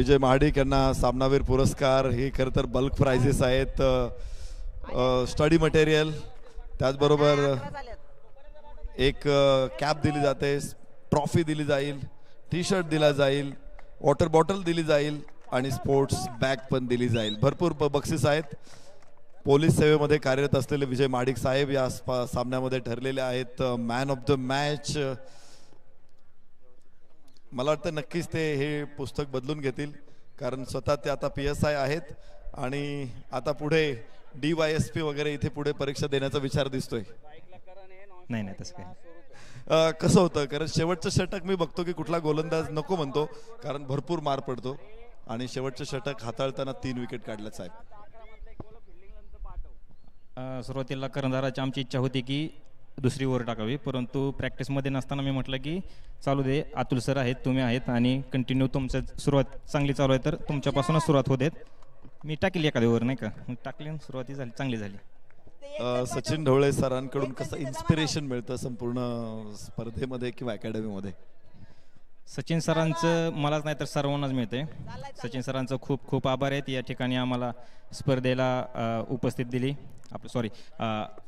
विजय महाडिक यांना सामनावीर पुरस्कार, हे खरं तर बल्क प्राइजेस आहेत, स्टडी मटेरियल, त्याचबरोबर एक कॅप दिली जाते, ट्रॉफी दिली जाईल, टी शर्ट दिला जाईल, वॉटर बॉटल दिली जाईल आणि स्पोर्ट्स बॅग पण दिली जाईल. भरपूर बक्षीस आहेत. पोलीस सेवेमध्ये कार्यरत असलेले विजय महाडिक साहेब या सामन्यामध्ये ठरलेले आहेत मॅन ऑफ द मॅच. मला वाटतं नक्कीच ते हे पुस्तक बदलून घेतील, कारण स्वतः ते आता PSI आहेत आणि आता पुढे DYSP वगैरे इथे पुढे परीक्षा देण्याचा विचार दिसतोय. नाही नाही तसं काही. कसं होतं, कारण शेवटचं षटक मी बघतो की कुठला गोलंदाज नको म्हणतो, कारण भरपूर मार पडतो आणि शेवटचं षटक हाताळताना 3 विकेट काढल्या साहेब. सुरुवातीला कर्णधाराची आमची इच्छा होती की दुसरी ओव्हर टाकावी, परंतु प्रॅक्टिसमध्ये नसताना मी म्हटलं की चालू दे, अतुल सर आहेत, तुम्ही आहेत आणि कंटिन्यू तुमचं सुरुवात चांगली चालू आहे तर तुमच्यापासूनच सुरुवात होते. मी टाकली एखादी ओव्हर नाही का, मग टाकली, सुरुवाती झाली, चांगली झाली. सचिन ढवळे सरांकडून कसं इन्स्पिरेशन मिळतं संपूर्ण स्पर्धेमध्ये किंवा अकॅडमीमध्ये? सचिन सरांचं मलाच नाही तर सर्वांनाच मिळते. सचिन सरांचं खूप खूप आभार आहेत. या ठिकाणी आम्हाला स्पर्धेला उपस्थित दिली,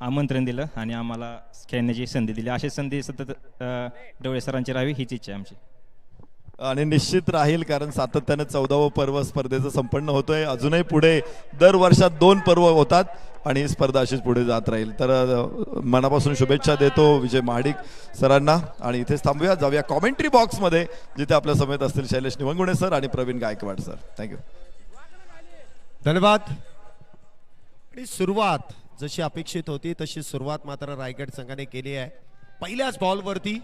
आमंत्रण दिलं आणि आम्हाला खेळण्याची संधी दिली. अशी संधी सतत ढवळे सरांची राहावी हीच इच्छा आहे आमची. आणि निश्चित राहील, कारण सातत्याने 14वं पर्व स्पर्धेचं संपन्न होतोय. अजूनही पुढे दर वर्षात 2 पर्व होतात आणि ही स्पर्धा अशीच पुढे जात राहील. तर मनापासून शुभेच्छा देतो विजय महाडिक सरांना आणि इथेच थांबूया. जाऊया कॉमेंट्री बॉक्समध्ये, जिथे आपल्या समेत असतील शैलेश निवंगुणे सर आणि प्रवीण गायकवाड सर. थँक्यू, धन्यवाद. आणि सुरुवात जशी अपेक्षित होती तशी सुरुवात मात्र रायगड संघाने केली आहे. पहिल्याच बॉलवरती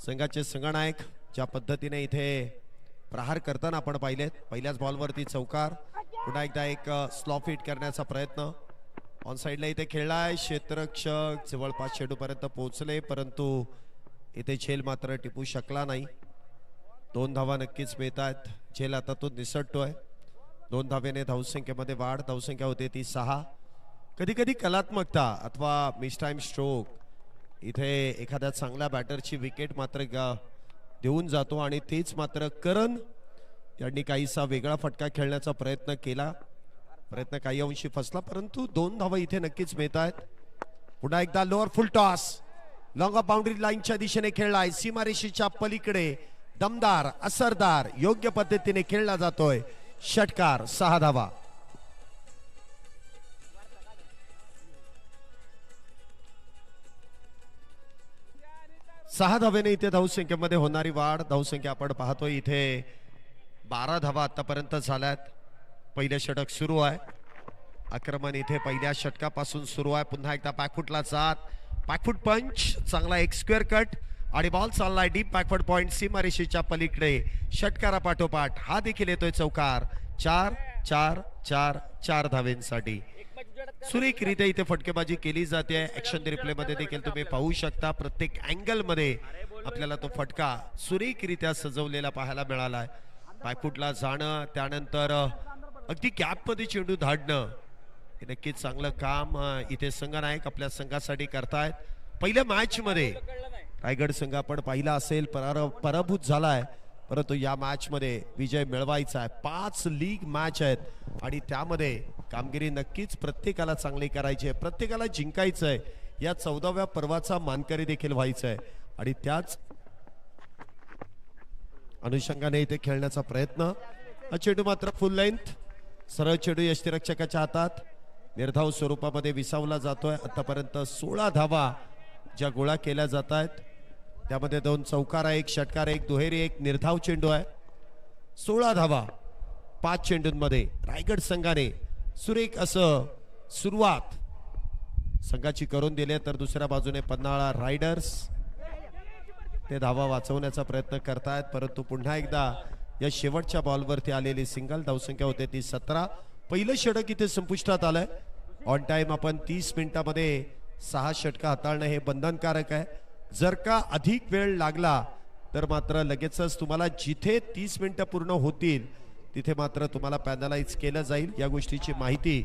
संघाचे संघनायक ज्या पद्धतीने इथे प्रहार करताना आपण पाहिलेत, पहिल्याच बॉलवरती चौकार, पुन्हा एकदा एक स्लॉप हिट करण्याचा प्रयत्न. ऑन साइडला इथे खेळलाय क्षेत्ररक्षक, जवळपास चेंडूपर्यंत पोहोचले, परंतु इथे झेल मात्र टिपू शकला नाही. 2 धावा नक्कीच मिळतात. झेल आता तो निसटतोय. 2 धावेने धावसंख्येमध्ये वाढ. धावसंख्या होते ती 6. कधी कधी कलात्मकता अथवा मिस टाइम स्ट्रोक इथे एखाद्या चांगल्या बॅटरची विकेट मात्र देऊन जातो आणि तेच मात्र करण यांनी काहीसा वेगळा फटका खेळण्याचा प्रयत्न केला. प्रयत्न काही अंशी फसला, परंतु 2 धावा इथे नक्कीच मिळत आहेत. पुन्हा एकदा lower full toss long of boundary लाईनच्या दिशेने खेळलाय. सीमारेषेच्या पलीकडे दमदार, असरदार, योग्य पद्धतीने खेळला जातोय. षटकार, 6 धावा. सहा धावेने इथे धावसंख्येमध्ये होणारी वाढ. धावसंख्या आपण पाहतोय इथे 12 धावा आतापर्यंत झाल्यात. पहिलं षटक सुरू आहे. आक्रमण इथे पहिल्या षटकापासून सुरू आहे. पुन्हा एकदा बॅकफुटला जात, बॅकफुट पंच, चांगला एक स्क्वेअर कट आणि बॉल चाललाय डीप बॅकवर्ड पॉइंट सीमारेषेच्या पलीकडे. षटकारा पाठोपाठ हा देखील येतोय चौकार. 4 धावेंसाठी सुरेखरित्या इथे फटकेबाजी केली जाते. ऍक्शन रिप्ले मध्ये देखील तुम्ही पाहू शकता. प्रत्येक अँगल मध्ये आपल्याला तो फटका सुरेखरित्या सजवलेला पाहायला मिळालाय. बॅकफुटला जाणं, त्यानंतर अगदी गॅप मध्ये चेंडू धाडणं, हे नक्कीच चांगलं काम इथे संघनायक आपल्या संघासाठी करतायत. पहिल्या मॅच मध्ये रायगड संघ आपण पाहिला असेल पराभूत झालाय, परंतु या मॅच मध्ये विजय मिळवायचा आहे. 5 लीग मॅच आहेत आणि त्यामध्ये कामगिरी नक्कीच प्रत्येकाला चांगली करायची आहे, प्रत्येकाला जिंकायचं आहे. या 14व्या पर्वाचा मानकरी देखील व्हायचा आहे आणि त्याच अनुषंगाने इथे खेळण्याचा प्रयत्न. हा चेंडू मात्र फुल लेंथ, सरळ चेंडू यष्टीरक्षकाच्या हातात निर्धाव स्वरूपामध्ये विसावला जातोय. आतापर्यंत 16 धावा ज्या गोळा केल्या जात आहेत, त्यामध्ये 2 चौकार, 1 षटकार, 1 दुहेरी, 1 निर्धाव चेंडू आहे. 16 धावा 5 चेंडूंमध्ये. रायगड संघाने सुरेख असं सुरुवात संघाची करून दिली, तर दुसऱ्या बाजूने पन्हाळा रायडर्स ते धावा वाचवण्याचा प्रयत्न करतायत, परंतु पुन्हा एकदा या शेवटच्या बॉलवरती आलेली सिंगल. धावसंख्या होते ती 17. पहिलं षटक इथे संपुष्टात आलंय. ऑन टाइम आपण 30 मिनिटांमध्ये 6 षटकं हाताळणं हे बंधनकारक आहे. जर का अधिक वेळ लागला तर मात्र लगेचच तुम्हाला जिथे 30 मिनिटं पूर्ण होतील तिथे मात्र तुम्हाला पॅनलाइज केलं जाईल. या गोष्टीची माहिती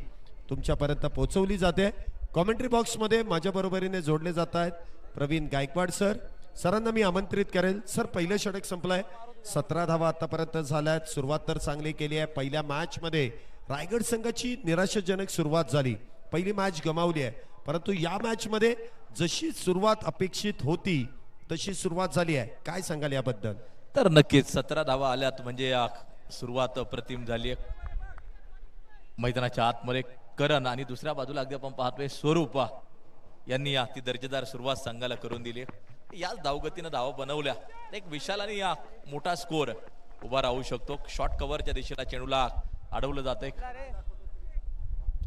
तुमच्यापर्यंत पोहोचवली जाते. कॉमेंट्री बॉक्समध्ये माझ्या बरोबरीने जोडले जात आहेत प्रवीण गायकवाड सर, सरांना मी आमंत्रित करेल. सर पहिलं षटक संपलंय, 17 धावा आतापर्यंत झाल्यात. सुरुवात तर चांगली केली आहे. पहिल्या मॅच मध्ये रायगड संघाची निराशाजनक सुरुवात झाली, पहिली मॅच गमावली आहे, परंतु या मॅच मध्ये जशी सुरुवात अपेक्षित होती तशी सुरुवात झाली आहे. काय सांगाल याबद्दल? तर नक्कीच 17 धावा आल्यात म्हणजे सुरुवात अप्रतिम झाली आहे. मैदानाच्या आतमध्ये करण आणि दुसऱ्या बाजूला अगदी आपण पाहतोय स्वरूपा यांनी अति दर्जेदार सुरुवात संघाला करून दिली. याच धावगतीनं धावा बनवल्या, एक विशाल आणि मोठा स्कोर उभा राहू शकतो. शॉर्ट कव्हरच्या दिशेला चेंडूला अडवलं जातंय.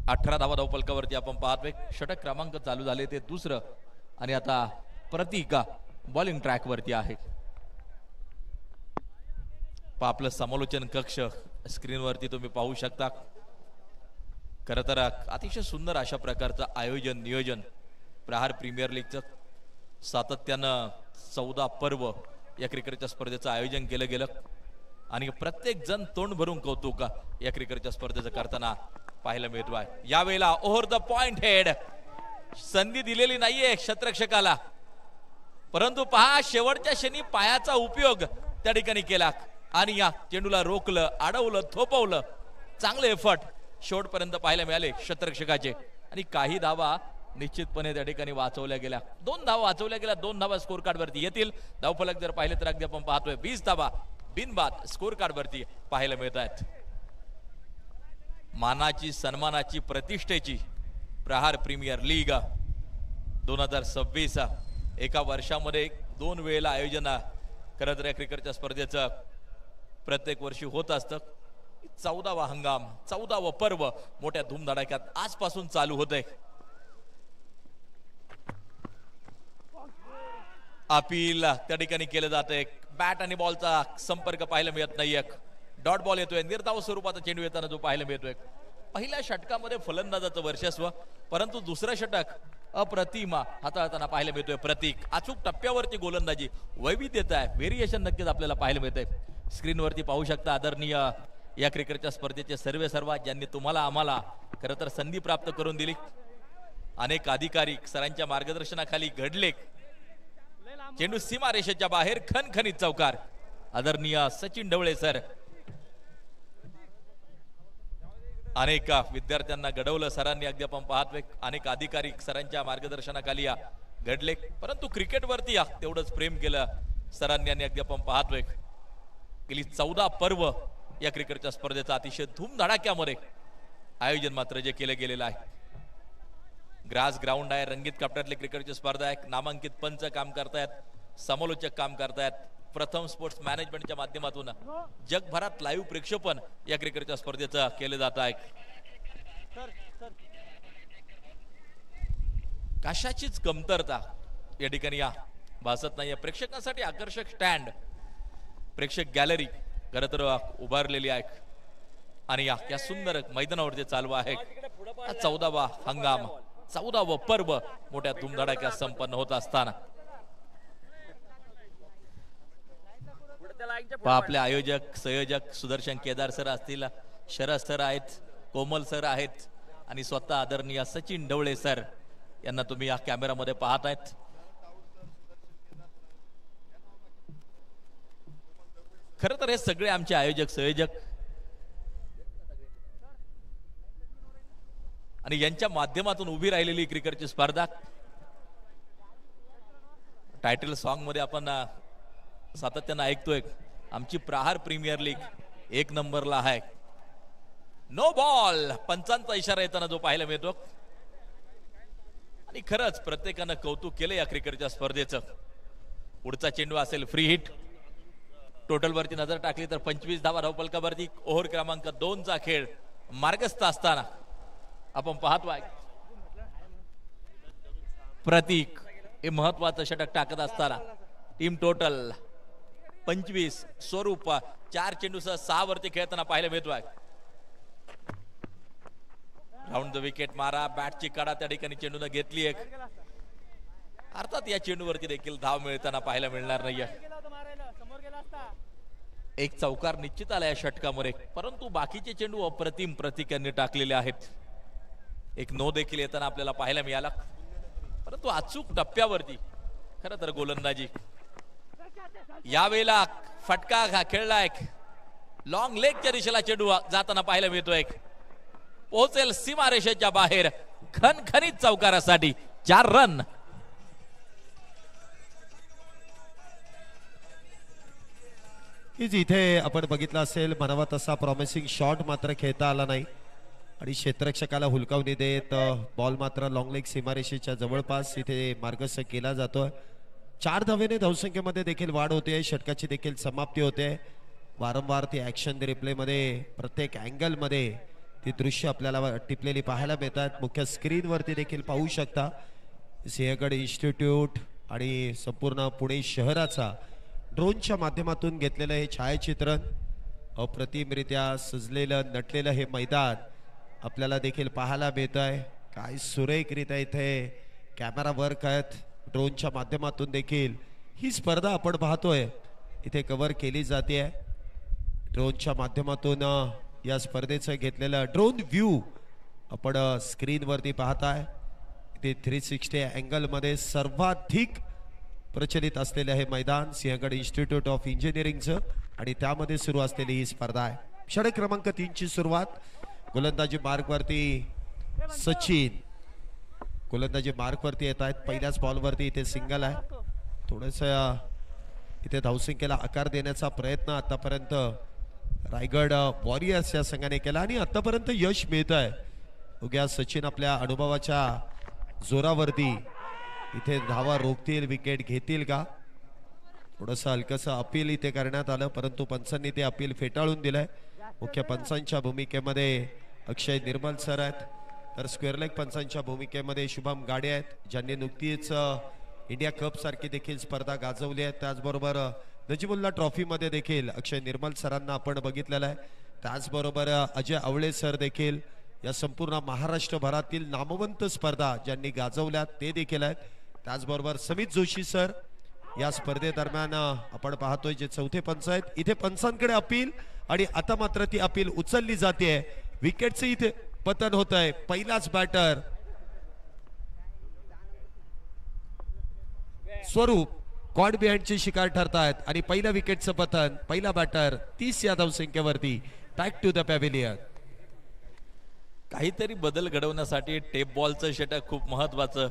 18 धावा धावफलकावरती आपण पाहतोय. षटक क्रमांक चालू झाले ते दुसरं आणि आता प्रतीका बॉलिंग ट्रॅक वरती आहे. आपलं समालोचन कक्ष स्क्रीनवरती तुम्ही पाहू शकता. खरं तर अतिशय सुंदर अशा प्रकारचं आयोजन नियोजन प्रहार प्रीमियर लीगचं सातत्यानं 14 पर्व या क्रिकेटच्या स्पर्धेचं आयोजन केलं गेलं आणि प्रत्येक जण तोंड भरून कौतुक या क्रिकेटच्या स्पर्धेचं करताना पाहायला मिळतो आहे. यावेळेला ओव्हर द पॉइंट हेड संधी दिलेली नाहीये क्षेत्ररक्षकाला, परंतु पहा शेवटच्या क्षणी पायाचा उपयोग त्या ठिकाणी केला आणि या चेंडूला रोखलं, अडवलं, थोपवलं. चांगले एफर्ट शेवटपर्यंत पाहायला मिळाले क्षेत्ररक्षकाचे आणि काही धावा निश्चितपणे त्या ठिकाणी वाचवल्या गेल्या. 2 धावा वाचवल्या गेल्या. 2 धावा स्कोर कार्ड वरती येतील. धावफलक जर पाहिले तर अगदी आपण पाहतोय 20 धावा बिनबाद स्कोर कार्ड वरती पाहायला मिळत आहेत. मानाची, सन्मानाची, प्रतिष्ठेची प्रहार प्रीमियर लीग 2026 एका वर्षामध्ये 2 वेळेला आयोजन खरं तर या क्रिकेटच्या स्पर्धेचं प्रत्येक वर्षी होत असतं. 14वा हंगाम, 14व पर्व मोठ्या धूमधडाक्यात आजपासून चालू होतंय. अपील त्या ठिकाणी केलं जातंय. बॅट आणि बॉलचा संपर्क पाहायला मिळत नाहीये. डॉट बॉल येतोय. निर्धाव स्वरूपाचा चेंडू येताना जो पाहायला मिळतोय. पहिल्या षटकामध्ये फलंदाजाचं वर्चस्व, परंतु दुसरं षटक अप्रतिम हाताळताना पाहायला मिळतोय. प्रतीक अचूक टप्प्यावरती गोलंदाजी, वैविध्यता आहे, व्हेरिएशन नक्कीच आपल्याला पाहायला मिळतंय. स्क्रीनवरती पाहू शकता आदरणीय या क्रिकेटच्या स्पर्धेचे सर्व ज्यांनी तुम्हाला आम्हाला खरं तर संधी प्राप्त करून दिली. अनेक अधिकारी सरांच्या मार्गदर्शनाखाली घडले. चेंडू सीमारेषेच्या बाहेर, खणखणीत चौकार. आदरणीय सचिन ढवळे सर अनेक विद्यार्थ्यांना घडवलं सरांनी. अगदी आपण पाहतोय अनेक अधिकारी सरांच्या मार्गदर्शनाखाली घडले, परंतु क्रिकेटवरती तेवढंच प्रेम केलं सरांनी आणि अगदी आपण पाहतोय गेली 14 पर्व या क्रिकेटच्या स्पर्धेचं अतिशय धूमधडाक्यामध्ये आयोजन मात्र जे केलं गेलेलं आहे. ग्रास ग्राउंड आहे, रंगीत कपड्यातली क्रिकेटची स्पर्धा आहे. नामांकित पंच काम करतायत, समालोचक काम करतायत. प्रथम स्पोर्ट्स मॅनेजमेंटच्या माध्यमातून जगभरात लाईव्ह प्रेक्षेपण या क्रिकेटच्या स्पर्धेचं केलं जात आहे. कशाचीच कमतरता या ठिकाणी भासत नाहीये. प्रेक्षकांसाठी आकर्षक स्टँड, प्रेक्षक गॅलरी खरं तर उभारलेली आहे आणि या सुंदर मैदानावर जे चालू आहे 14वा हंगाम, 14व पर्व मोठ्या धुमधडाक्यात संपन्न होत असताना आपले आयोजक संयोजक सुदर्शन केदार सर असतील, शरद सर आहेत, कोमल सर आहेत आणि स्वतः आदरणीय सचिन ढवळे सर यांना तुम्ही या कॅमेरामध्ये पाहत आहेत. खरं तर हे सगळे आमचे आयोजक संयोजक आणि यांच्या माध्यमातून उभी राहिलेली क्रिकेटची स्पर्धा. टायटल सॉन्ग मध्ये आपण सातत्यानं ऐकतोय आमची प्रहार प्रीमियर लीग 1 नंबरला आहे. नो बॉल, पंचांचा इशारा येताना जो पाहायला मिळतो आणि खरंच प्रत्येकानं कौतुक केलं या क्रिकेटच्या स्पर्धेचं. पुढचा चेंडू असेल फ्री हिट. टोटल वरती नजर टाकली तर 25 धावा धावफलकावरती. ओव्हर क्रमांक 2चा खेळ मार्गस्थ असताना आपण पाहतोय प्रतीक हे महत्वाचं षटक टाकत असताना टीम टोटल 25. स्वरूप 4 चेंडूसह 6 वरती खेळताना पाहायला मिळतोय. राऊंड द विकेट मारा, बॅटची कडा त्या ठिकाणी चेंडूने घेतली एक. अर्थात या चेंडूवरती देखील धाव मिळताना पाहायला मिळणार नाहीये. एक चौकार निश्चित आला या षटकामध्ये, परंतु बाकीचे चेंडू अप्रतिम प्रतीक यांनी टाकलेले आहेत. एक नो देखील येताना आपल्याला पाहायला मिळाला, परंतु अचूक टप्प्यावरती खरं तर गोलंदाजी यावेळेला फटका खेळलाय, लॉंग लेगच्या दिशेला चेंडू जाताना पाहायला मिळतोय, पोहोचेल सीमारेषेच्या बाहेर खणखणीत चौकारासाठी 4 रन. इथे आपण बघितलं असेल म्हणावा तसा प्रॉमिसिंग शॉट मात्र खेळता आला नाही आणि क्षेत्ररक्षकाला हुलकावणी देत बॉल मात्र लॉंग लेग सीमारेषेच्या जवळपास इथे मार्गस्थ केला जातोय. 4 धावेने धावसंख्येमध्ये देखील वाढ होते, षटकाची देखील समाप्ती होते. वारंवार ती ऍक्शन रिप्ले मध्ये प्रत्येक अँगल मध्ये ती दृश्य आपल्याला टिपलेली पाहायला मिळतात. मुख्य स्क्रीनवरती देखील पाहू शकता सिंहगड इन्स्टिट्यूट आणि संपूर्ण पुणे शहराचा ड्रोनच्या माध्यमातून घेतलेलं हे छायाचित्रण, अप्रतिमरित्या सजलेलं नटलेलं हे मैदान आपल्याला देखील पाहायला मिळत आहे. काय सुरेखरित्या इथे कॅमेरा वर्क आहेत, ड्रोनच्या माध्यमातून देखील ही स्पर्धा आपण पाहतोय इथे कव्हर केली जाते. ड्रोनच्या माध्यमातून या स्पर्धेचं घेतलेलं ड्रोन व्ह्यू आपण स्क्रीनवरती पाहताय. इथे 360 अँगल मध्ये सर्वाधिक प्रचलित असलेले हे मैदान सिंहगड इन्स्टिट्यूट ऑफ इंजिनिअरिंगचं आणि त्यामध्ये सुरू असलेली ही स्पर्धा आहे. षटक क्रमांक 3 ची सुरुवात. गोलंदाजी मार्कवरती सचिन गोलंदाजी मार्कवरती येत आहेत. पहिल्याच बॉलवरती इथे सिंगल आहे. थोडस इथे धावसंख्येला आकार देण्याचा प्रयत्न आतापर्यंत रायगड वॉरियर्स या संघाने केला आणि आतापर्यंत यश मिळत आहे. उद्या सचिन आपल्या अनुभवाच्या जोरावरती इथे धावा रोखतील, विकेट घेतील का? थोडंसं हलकंसं अपील इथे करण्यात आलं परंतु पंचांनी ते अपील फेटाळून दिलंय. मुख्य पंचांच्या भूमिकेमध्ये अक्षय निर्मल सर आहेत, तर स्क्वेअर लेग पंचांच्या भूमिकेमध्ये शुभम गाडे आहेत, ज्यांनी नुकतीच इंडिया कप सारखी देखील स्पर्धा गाजवली आहे. त्याचबरोबर नजीमुल्ला ट्रॉफी मध्ये देखील अक्षय निर्मल सरांना आपण बघितलेलं आहे. त्याचबरोबर अजय आवळे सर देखील या संपूर्ण महाराष्ट्रभरातील नामवंत स्पर्धा ज्यांनी गाजवल्या ते देखील आहेत. त्याचबरोबर समित जोशी सर या स्पर्धेदरम्यान आपण पाहतोय जे चौथे पंच आहेत. इथे पंचांकडे अपील आणि आता मात्र ती अपील उचलली जाते. विकेटचे इथे पतन होत आहे. पहिलाच बॅटर स्वरूप कॉड बिहाइंडची शिकार ठरतायत आणि पहिल्या विकेटचं पतन. पहिला बॅटर 30 या धावसंख्येवरती. Back to the pavilion. काहीतरी बदल घडवण्यासाठी टेप बॉलचं षटक खूप महत्वाचं.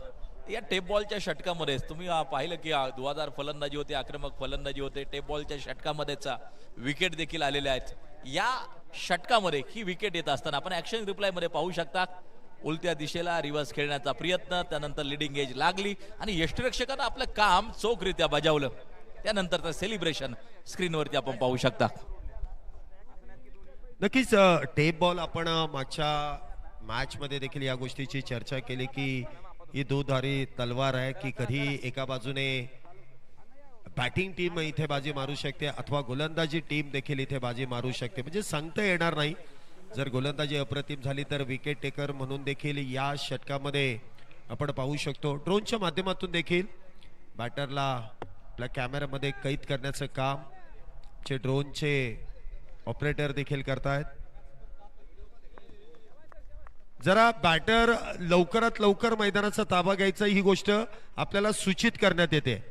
या टेप बॉलच्या षटकामध्येच तुम्ही पाहिलं की 2000 फलंदाजी होते, आक्रमक फलंदाजी होते. टेप बॉलच्या षटकामध्येच विकेट देखील आलेल्या आहेत. या षटकामध्ये ही विकेट येत असताना आपण ऍक्शन रिप्लाय मध्ये पाहू शकता उलट्या दिशेला रिव्हर्स खेळण्याचा प्रयत्न, त्यानंतर लिडिंग एज लागली आणि यष्टिरक्षकानं आपलं काम चोखरित्या बजावलं. त्यानंतरचं सेलिब्रेशन स्क्रीनवरती आपण पाहू शकता. नक्कीच टेप बॉल आपण मागच्या मॅच मध्ये देखील या गोष्टीची चर्चा केली की ही दुधारी तलवार आहे की कधी एका बाजूने बॅटिंग टीम इथे बाजी मारू शकते अथवा गोलंदाजी टीम देखील इथे बाजी मारू शकते. म्हणजे सांगता येणार नाही. जर गोलंदाजी अप्रतिम झाली तर विकेट टेकर म्हणून देखील या षटकामध्ये आपण पाहू शकतो. ड्रोनच्या माध्यमातून देखील बॅटरला आपल्या कॅमेऱ्यामध्ये कैद करण्याचं काम चे ड्रोनचे ऑपरेटर देखील करतायत. जरा बॅटर लवकरात लवकर मैदानाचा ताबा घ्यायचा ही गोष्ट आपल्याला सूचित करण्यात येते.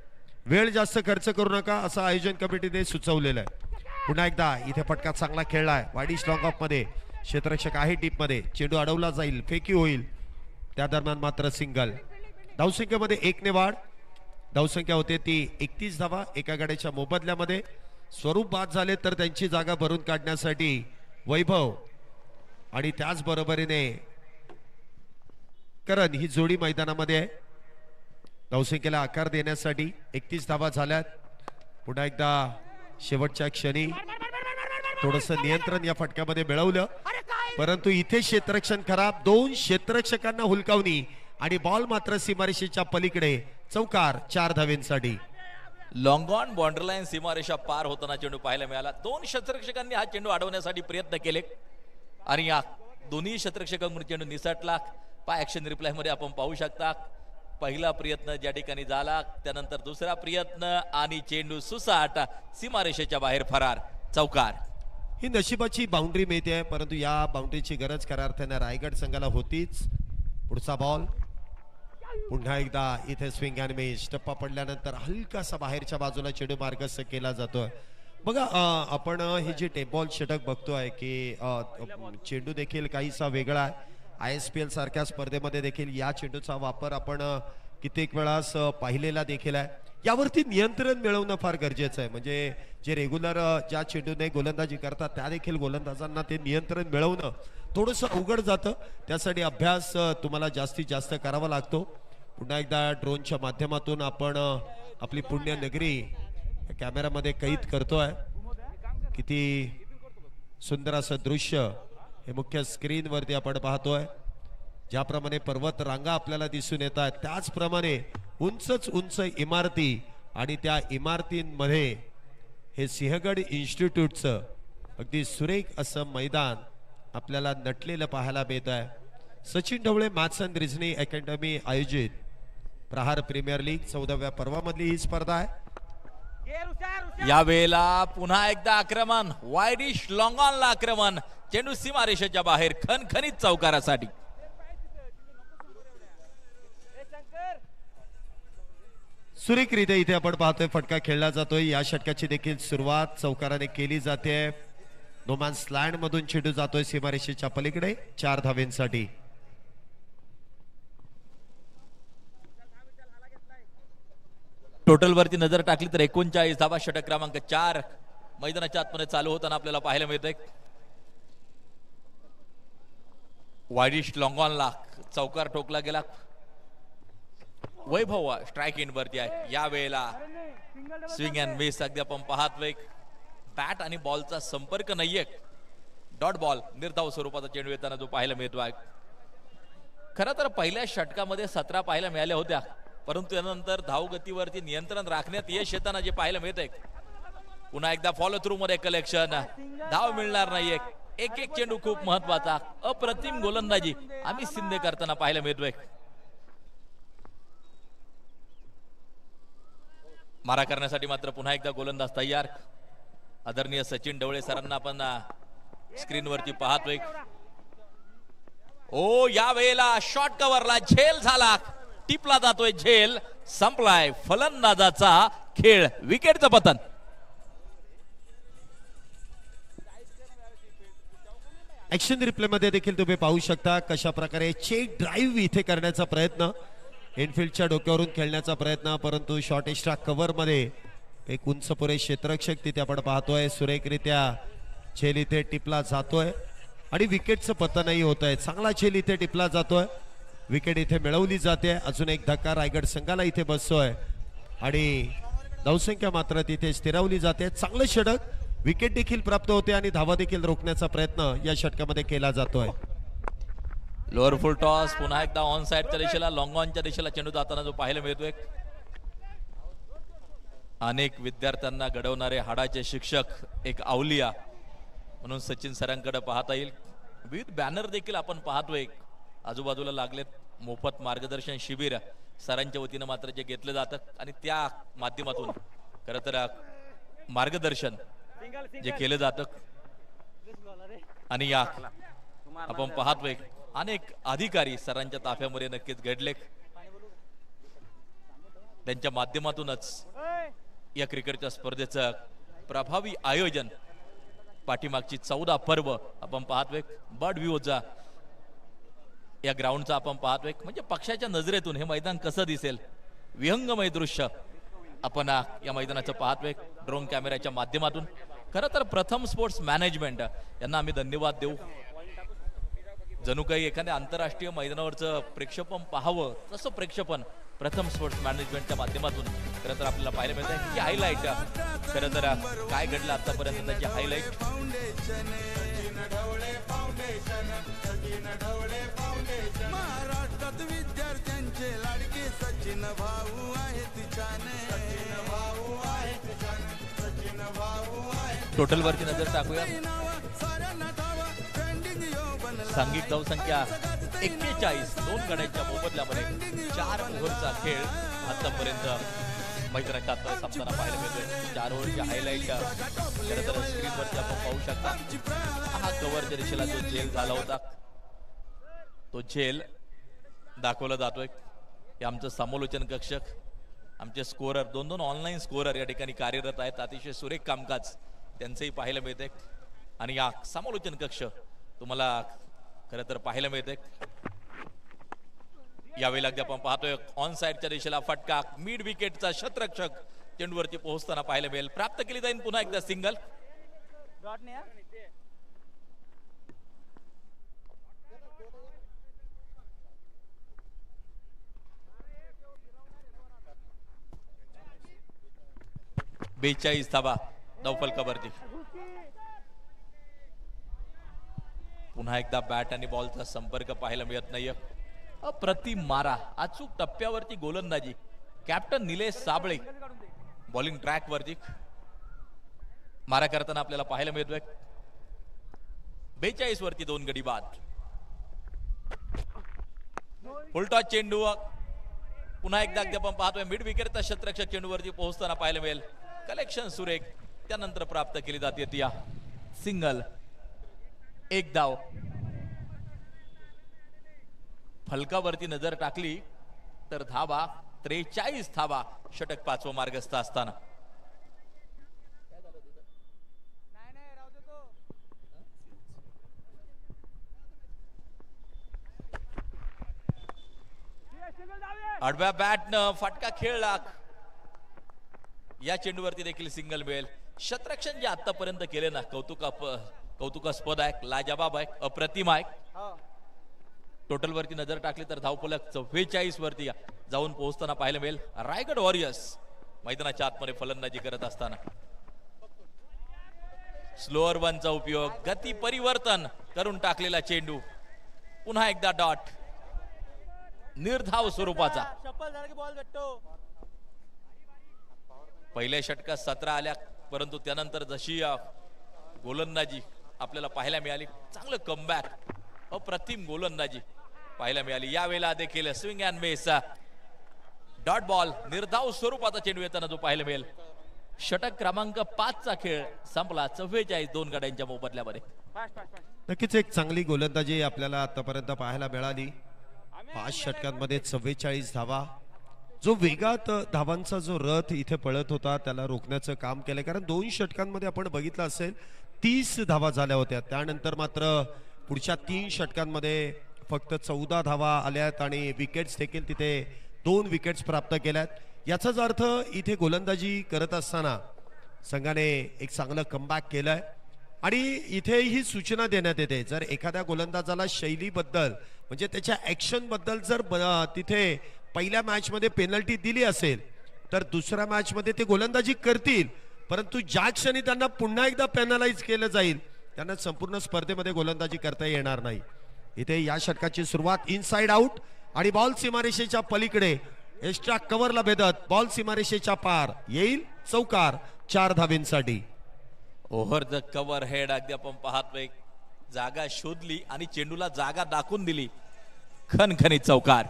वेळ जास्त खर्च करू नका असं आयोजन कमिटीने सुचवलेलं आहे. पुन्हा एकदा इथे फटका चांगला खेळलाय. वाडी स्ट्रॉंग ऑफ मध्ये क्षेत्ररक्षक आहे टीप मध्ये. चेंडू अडवला जाईल, फेकी होईल. त्या दरम्यान मात्र सिंगल. धावसंख्येमध्ये 1 ने वाढ. धावसंख्या होते ती 31 धावा एका गाड्याच्या मोबदल्यामध्ये. स्वरूप बाद झाले तर त्यांची जागा भरून काढण्यासाठी वैभव आणि त्याच बरोबरीने करण ही जोडी मैदानामध्ये आहे. धावसंख्येला आकार देण्यासाठी 31 धावा झाल्यात. पुन्हा एकदा शेवटच्या क्षणी थोडस नियंत्रण या फटक्यामध्ये मिळवलं परंतु इथे क्षेत्ररक्षण खराब. 2 क्षेत्ररक्षकांना हुलकावणी आणि बॉल मात्र सीमारेषेच्या पलीकडे. चौकार 4 धावेंसाठी. लॉंग ऑन बॉर्डरलाईन सीमारेषा पार होताना चेंडू पाहायला मिळाला. 2 क्षेत्ररक्षकांनी हा चेंडू अडवण्यासाठी प्रयत्न केले आणि या दोन्ही क्षेत्ररक्षकांमुळे चेंडू निसटला. ऍक्शन रिप्लाय मध्ये आपण पाहू शकता पहिला प्रयत्न ज्या ठिकाणी झाला त्यानंतर दुसरा प्रयत्न आणि चेंडू सुसाट सीमारेषेच्या बाहेर फरार. चौकार. ही नशिबाची बाउंड्री मिळते आहे परंतु या बाउंड्रीची गरज खऱ्या अर्थाने रायगड संघाला होतीच. पुढचा बॉल पुन्हा एकदा इथे स्विंग अँड मिस. टप्पा पडल्यानंतर हलकासा बाहेरच्या बाजूला चेंडू मार्गस्थ केला जातोय. बघा आपण ही जी टेप बॉल षटक बघतोय की चेंडू देखील काहीसा वेगळा आहे. ISPL सारख्या स्पर्धेमध्ये देखील या चेंडूचा वापर आपण कित्येक वेळास पाहिलेला देखील आहे. यावरती नियंत्रण मिळवणं फार गरजेचं आहे. म्हणजे जे रेग्युलर ज्या चेंडूने गोलंदाजी करतात त्या देखील गोलंदाजांना ते नियंत्रण मिळवणं थोडंसं अवघड जातं. त्यासाठी अभ्यास तुम्हाला जास्तीत जास्त करावा लागतो. पुन्हा एकदा ड्रोनच्या माध्यमातून आपण आपली पुण्यनगरी कॅमेरामध्ये कैद करतोय. किती सुंदर असं दृश्य हे मुख्य स्क्रीनवरती आपण पाहतोय. ज्याप्रमाणे पर्वत रांगा आपल्याला दिसून येत आहेत त्याचप्रमाणे उंचच उंच इमारती आणि त्या इमारतींमध्ये हे सिंहगड इन्स्टिट्यूटचं अगदी सुरेख असं मैदान आपल्याला नटलेलं पाहायला मिळत आहे. Sachin Dhawale maths and reasoning academy आयोजित प्रहार प्रीमियर लीग 14व्या पर्वामधली ही स्पर्धा आहे. यावेळेला पुन्हा एकदा आक्रमण, वाईडिश लॉंग ऑनला आक्रमण, चेंडू सीमारेषेच्या बाहेर खणखणीत चौकारासाठी. सुरेखरित्या इथे आपण पाहतोय फटका खेळला जातोय. या षटकाची देखील सुरुवात चौकाराने केली जाते. नोमॅन्स लँड मधून चेंडू जातोय सीमारेषेच्या पलीकडे 4 धावेंसाठी. टोटल वरती नजर टाकली तर 39 धावा षटक क्रमांक 4 मैदानाच्या आतमध्ये चालू होताना आपल्याला पाहायला मिळतंय. वाईडिश लॉंग ऑनला चौकार ठोकला गेला. वैभव स्ट्राइक एंड वरती आहे. या वेळेला स्विंग अँड मिस अगदी आपण पाहतोय. बॅट आणि बॉलचा संपर्क नाहीये. डॉट बॉल निर्धाव स्वरूपाचा चेंडू येताना जो पाहायला मिळतो आहे. खरं तर पहिल्या षटकामध्ये 17 पाहायला मिळाल्या होत्या परंतु त्यानंतर धावगतीवरती नियंत्रण राखण्यात यश येताना जे पाहायला मिळतंय. पुन्हा एकदा फॉलो थ्रू मध्ये कलेक्शन, धाव मिळणार नाहीये. एक एक चेंडू खूप महत्वाचा. अप्रतिम गोलंदाजी आम्ही सिंधे करताना पाहायला मिळतोय. मारा करण्यासाठी मात्र पुन्हा एकदा गोलंदाज तयार. आदरणीय सचिन ढवळे सरांना आपण स्क्रीनवरती पाहतोय. ओ या वेळेला शॉर्ट कव्हरला झेल झाला, टिपला जातोय झेल, संपलाय फलंदाजाचा खेळ. विकेटचं पतन. ऍक्शन रिप्ले मध्ये देखील तुम्ही पाहू शकता कशा प्रकारे चेक ड्राईव्ह इथे करण्याचा प्रयत्न, इनफिल्डच्या डोक्यावरून खेळण्याचा प्रयत्न, परंतु शॉर्ट एक्स्ट्रा कव्हर मध्ये एक उंच पुरे क्षेत्ररक्षक तिथे आपण पाहतोय. सुरेखरित्या झेल इथे टिपला जातोय आणि विकेटचं पतनही होत आहे. चांगला झेल इथे टिपला जातोय. विकेट इथे मिळवली जाते. अजून एक धक्का रायगड संघाला इथे बसतोय आणि धावसंख्या मात्र तिथे स्थिरावली जाते. चांगलं षटक, विकेट देखील प्राप्त होते आणि धावा देखील रोखण्याचा प्रयत्न या षटकामध्ये केला जातोय. लोअर फुल टॉस पुन्हा एकदा ऑन साइडच्या दिशेला, लॉंग ऑनच्या दिशेला चेंडू जाताना जो पाहायला मिळतोय. अनेक विद्यार्थ्यांना घडवणारे हाडाचे शिक्षक, एक अवलिया म्हणून सचिन सरांकडे पाहता येईल. विविध बॅनर देखील आपण पाहतोय. आजूबाजूला लागलेत मोफत मार्गदर्शन शिबिर सरांच्या वतीनं मात्र जे घेतलं जातं आणि त्या माध्यमातून खरं तर मार्गदर्शन जे केलं जातं. आणि या आपण पाहतोय अनेक अधिकारी सरांच्या ताफ्यामध्ये नक्कीच घडले. त्यांच्या माध्यमातूनच या क्रिकेटच्या स्पर्धेचं प्रभावी आयोजन, पाठीमागची 14 पर्व आपण पाहतोय. बर्ड व्ह्यूचा या ग्राउंडचा आपण पाहतोय. म्हणजे पक्षाच्या नजरेतून हे मैदान कसं दिसेल, विहंगमय दृश्य आपण या मैदानाचं पाहतोय ड्रोन कॅमेऱ्याच्या माध्यमातून. खरं तर प्रथम स्पोर्ट्स मॅनेजमेंट यांना आम्ही धन्यवाद देऊ. जणू काही एखाद्या आंतरराष्ट्रीय मैदानावरचं प्रेक्षेपण पाहावं तसं प्रेक्षेपण प्रथम स्पोर्ट्स मॅनेजमेंटच्या माध्यमातून खरं तर आपल्याला पाहायला मिळतं. की हायलाईट खरं तर काय घडलं आतापर्यंत त्याची हायलाईट. महाराष्ट्रात विद्यार्थ्यांचे लाडके सचिन भाऊ आहेत छाने. टोटल वरती नजर टाकूया. सांघिक धावसंख्या 41, 2 गड्यांच्या मोबदल्यामध्ये 4 ओव्हरचा खेळ आतापर्यंत मैदानाच्या आत संपताना पाहायला मिळतोय. 4 ओव्हरच्या हायलाईट खरं तर स्क्रीनवरती आपण पाहू शकता. हा कव्हरच्या दिशेला जो झेल झाला होता तो झेल दाखवला जातोय. हे आमचं समालोचन कक्षक, आमचे स्कोरर, दोन ऑनलाईन स्कोरर या ठिकाणी कार्यरत आहेत. अतिशय सुरेख कामकाज त्यांचंही पाहायला मिळते. आणि या समालोचन कक्ष तुम्हाला खरं तर पाहायला मिळते. यावेळी अगदी आपण पाहतोय ऑन साइडच्या दिशेला फटका, मिड विकेटचा शतरक्षक चेंडूवरती पोहोचताना पाहायला मिळेल. प्राप्त केली जाईल पुन्हा एकदा सिंगल. बेचाळीस धावा धावफलकावरती. पुन्हा एकदा बॅट आणि बॉलचा संपर्क पाहायला मिळत नाहीये. अप्रतिम मारा, अचूक टप्प्यावरती गोलंदाजी. Captain Nilesh Sable bowling track वरती मारा करताना आपल्याला पाहायला मिळतोय. 42 वरती 2 गडी बाद. उलटा चेंडू पुन्हा एकदा अगदी आपण पाहतोय मिड विकेटचा शतरक्षक चेंडूवरती पोहोचताना पाहायला मिळेल. कलेक्शन सुरेख, त्यानंतर प्राप्त केली जाते ती सिंगल. 1 धाव. फलकावरती नजर टाकली तर धावा 43 धावा, षटक 5वं मार्गस्थ असताना. आडव्या बॅटनं फटका खेळला. या चेंडूवरती देखील सिंगल मिळेल. शतरक्षण जे आतापर्यंत केले ना, कौतुकास्पद आहे, लाजवाब आहे, अप्रतिम आहे. टोटल वरती नजर टाकली तर धावफलक 44 वरती जाऊन पोहोचताना पाहायला मिळेल. रायगड वॉरियर्स मैदानाच्या आतमध्ये फलंदाजी करत असताना स्लोअर वनचा उपयोग, गती परिवर्तन करून टाकलेला चेंडू, पुन्हा एकदा डॉट, निर्धाव स्वरूपाचा. पहिल्या षटकात 17 आल्या, परंतु त्यानंतर जशी गोलंदाजी आपल्याला पाहायला मिळाली, चांगलं कमबॅक, अप्रतिम गोलंदाजी पाहायला मिळाली. यावेळेला देखील swing and miss, dot ball, निर्धाव स्वरूपाचा चेंडू येताना जो पाहायला मिळेल. षटक क्रमांक 5 चा खेळ संपला. 44 2 गड्यांच्या मोबदल्यामध्ये. नक्कीच एक चांगली गोलंदाजी आपल्याला आतापर्यंत पाहायला मिळाली. 5 षटकांमध्ये 44 धावा. जो वेगात धावांचा जो रथ इथे पळत होता त्याला रोखण्याचं काम केलं, कारण 2 षटकांमध्ये आपण बघितलं असेल 30 धावा झाल्या होत्या. त्यानंतर मात्र पुढच्या 3 षटकांमध्ये फक्त 14 धावा आल्यात आणि विकेट्स देखील तिथे 2 विकेट्स प्राप्त केल्यात. याचाच अर्थ इथे गोलंदाजी करत असताना संघाने एक चांगलं कमबॅक केलंय. आणि इथे ही सूचना देण्यात येते, जर एखाद्या गोलंदाजाला शैलीबद्दल म्हणजे त्याच्या ऍक्शन बद्दल जर तिथे पहिल्या मॅच मध्ये पेनल्टी दिली असेल तर दुसऱ्या मॅच मध्ये ते गोलंदाजी करतील, परंतु ज्या क्षणी त्यांना पुन्हा एकदा पेनलाइज केलं जाईल त्यांना संपूर्ण स्पर्धेमध्ये गोलंदाजी करता येणार नाही. इथे या षटकाची सुरुवात इनसाइड आउट आणि बॉल सीमारेषेच्या पलीकडे एक्स्ट्रा कव्हरला भेदत बॉल सीमारेषेच्या पार येईल. चौकार 4 धावेंसाठी. ओव्हर द कव्हर हेड अगदी आपण पाहतोय, जागा शोधली आणि चेंडूला जागा दाखवून दिली. खणखणीत चौकार.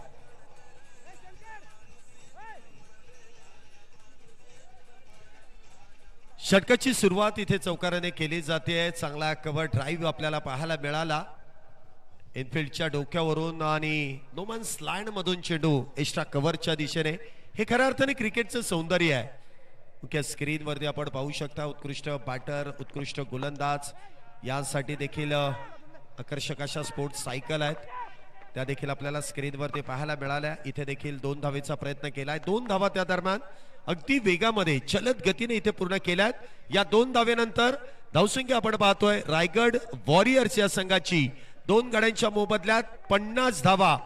षटकाची सुरुवात इथे चौकाराने केली जाते. चांगला कव्हर ड्राईव्ह आपल्याला पाहायला मिळाला इनफिल्डच्या डोक्यावरून आणि नोमन्स लँड मधून चेंडू एक्स्ट्रा कव्हरच्या दिशेने. हे खऱ्या अर्थाने क्रिकेटचं सौंदर्य आहे. मुख्य स्क्रीनवरती आपण पाहू शकता उत्कृष्ट बॅटर, उत्कृष्ट गोलंदाज, यासाठी देखील आकर्षक अशा स्पोर्ट्स सायकल आहेत, त्या देखील आपल्याला स्क्रीनवरती पाहायला मिळाल्या. इथे देखील 2 धावेचा प्रयत्न केलाय. 2 धावा त्या दरम्यान अगदी वेगामध्ये जलद गतीने इथे पूर्ण केल्यात. या 2 धावेनंतर धावसंख्या आपण पाहतोय रायगड वॉरियर्स या संघाची 2 गड्यांच्या मोबदल्यात 50 धावा.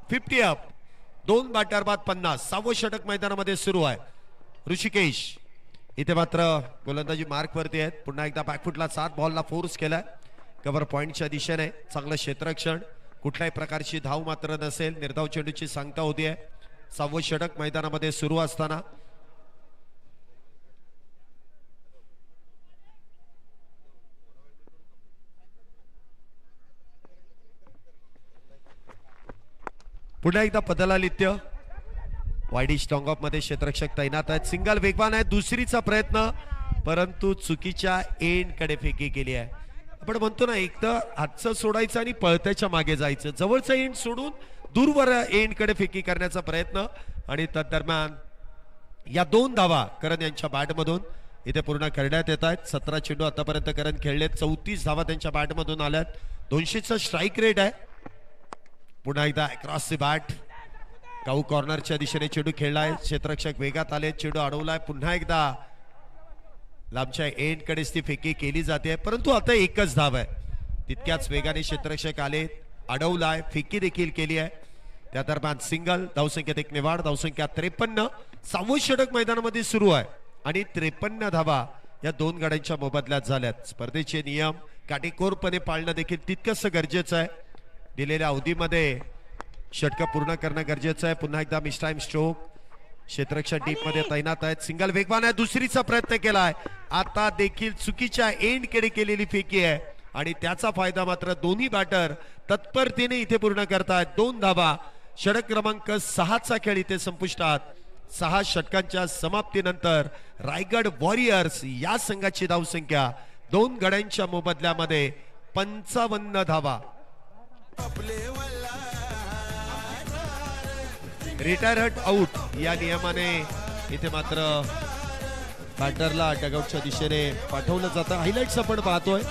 50 अप, 2 बॅटर बाद 50. 6वं षटक मैदानामध्ये सुरू आहे. ऋषिकेश इथे मात्र गोलंदाजी मार्क वरती आहेत. पुन्हा एकदा बॅकफुटला 7 बॉलला फोर्स केलाय कव्हर पॉइंटच्या दिशेने. चांगलं क्षेत्ररक्षण, कुठल्याही प्रकारची धाव मात्र नसेल. निर्धाव चेंडूची सांगता होतीये. 6वं षटक मैदानामध्ये सुरू असताना पुन्हा एकदा पदलालित्य. वायडी स्ट्रॉंग ऑफ मध्ये क्षेत्ररक्षक तैनात आहेत. सिंगल वेगवान आहे. दुसरीचा प्रयत्न, परंतु चुकीच्या एंड कडे फेकी केली आहे. आपण म्हणतो ना, एकदा हातचं सोडायचं आणि पळत्याच्या मागे जायचं. जवळचं एंड सोडून दूरवर एंड कडे फेकी करण्याचा प्रयत्न आणि तदरम्यान या 2 धावा करण यांच्या बॅटमधून इथे पूर्ण करण्यात येत आहेत. 17 चेंडू आतापर्यंत करण खेळलेत, 34 धावा त्यांच्या बॅटमधून आल्यात. 200चा स्ट्राईक रेट आहे. पुन्हा एकदा अक्रॉस द बॅट काऊ कॉर्नरच्या दिशेने चेंडू खेळलाय. क्षेत्ररक्षक वेगात आले, चेंडू अडवलाय. पुन्हा एकदा लांबच्या एंड कडेच ती फेकी केली जाते, परंतु आता एकच धाव आहे. तितक्याच वेगाने क्षेत्ररक्षक आले, अडवलाय, फेकी देखील केली आहे. त्या दरम्यान सिंगल, धावसंख्येत 1 ने वाढ, धावसंख्या 53. 6वं षटक मैदानामध्ये सुरू आहे आणि 53 धावा या 2 गड्यांच्या मोबदल्यात झाल्यात. स्पर्धेचे नियम काटेकोरपणे पाळणं देखील तितकंच गरजेचं आहे. दिलेल्या अवधीमध्ये षटक पूर्ण करणं गरजेचं आहे. पुन्हा एकदा मिस टाइम स्ट्रोक क्षेत्ररक्षक डीप मध्ये तैनात आहेत. सिंगल वेगवान आहे, दुसरीचा प्रयत्न केलाय. आता देखील चुकीच्या एंड कडे केलेली फेकी आहे आणि त्याचा फायदा मात्र दोन्ही बॅटर तत्परतेने इथे पूर्ण करतायत. 2 धावा. षटक क्रमांक 6चा खेळ इथे संपुष्टात. 6 षटकांच्या समाप्तीनंतर रायगड वॉरियर्स या संघाची धावसंख्या 2 गड्यांच्या मोबदल्यामध्ये 55 धावा. रिटायर आउट या नियमाने इथे मात्र बॅटरला डगआउटच्या दिशेने पाठवलं जातं. हायलाइट्स आपण पाहतोय,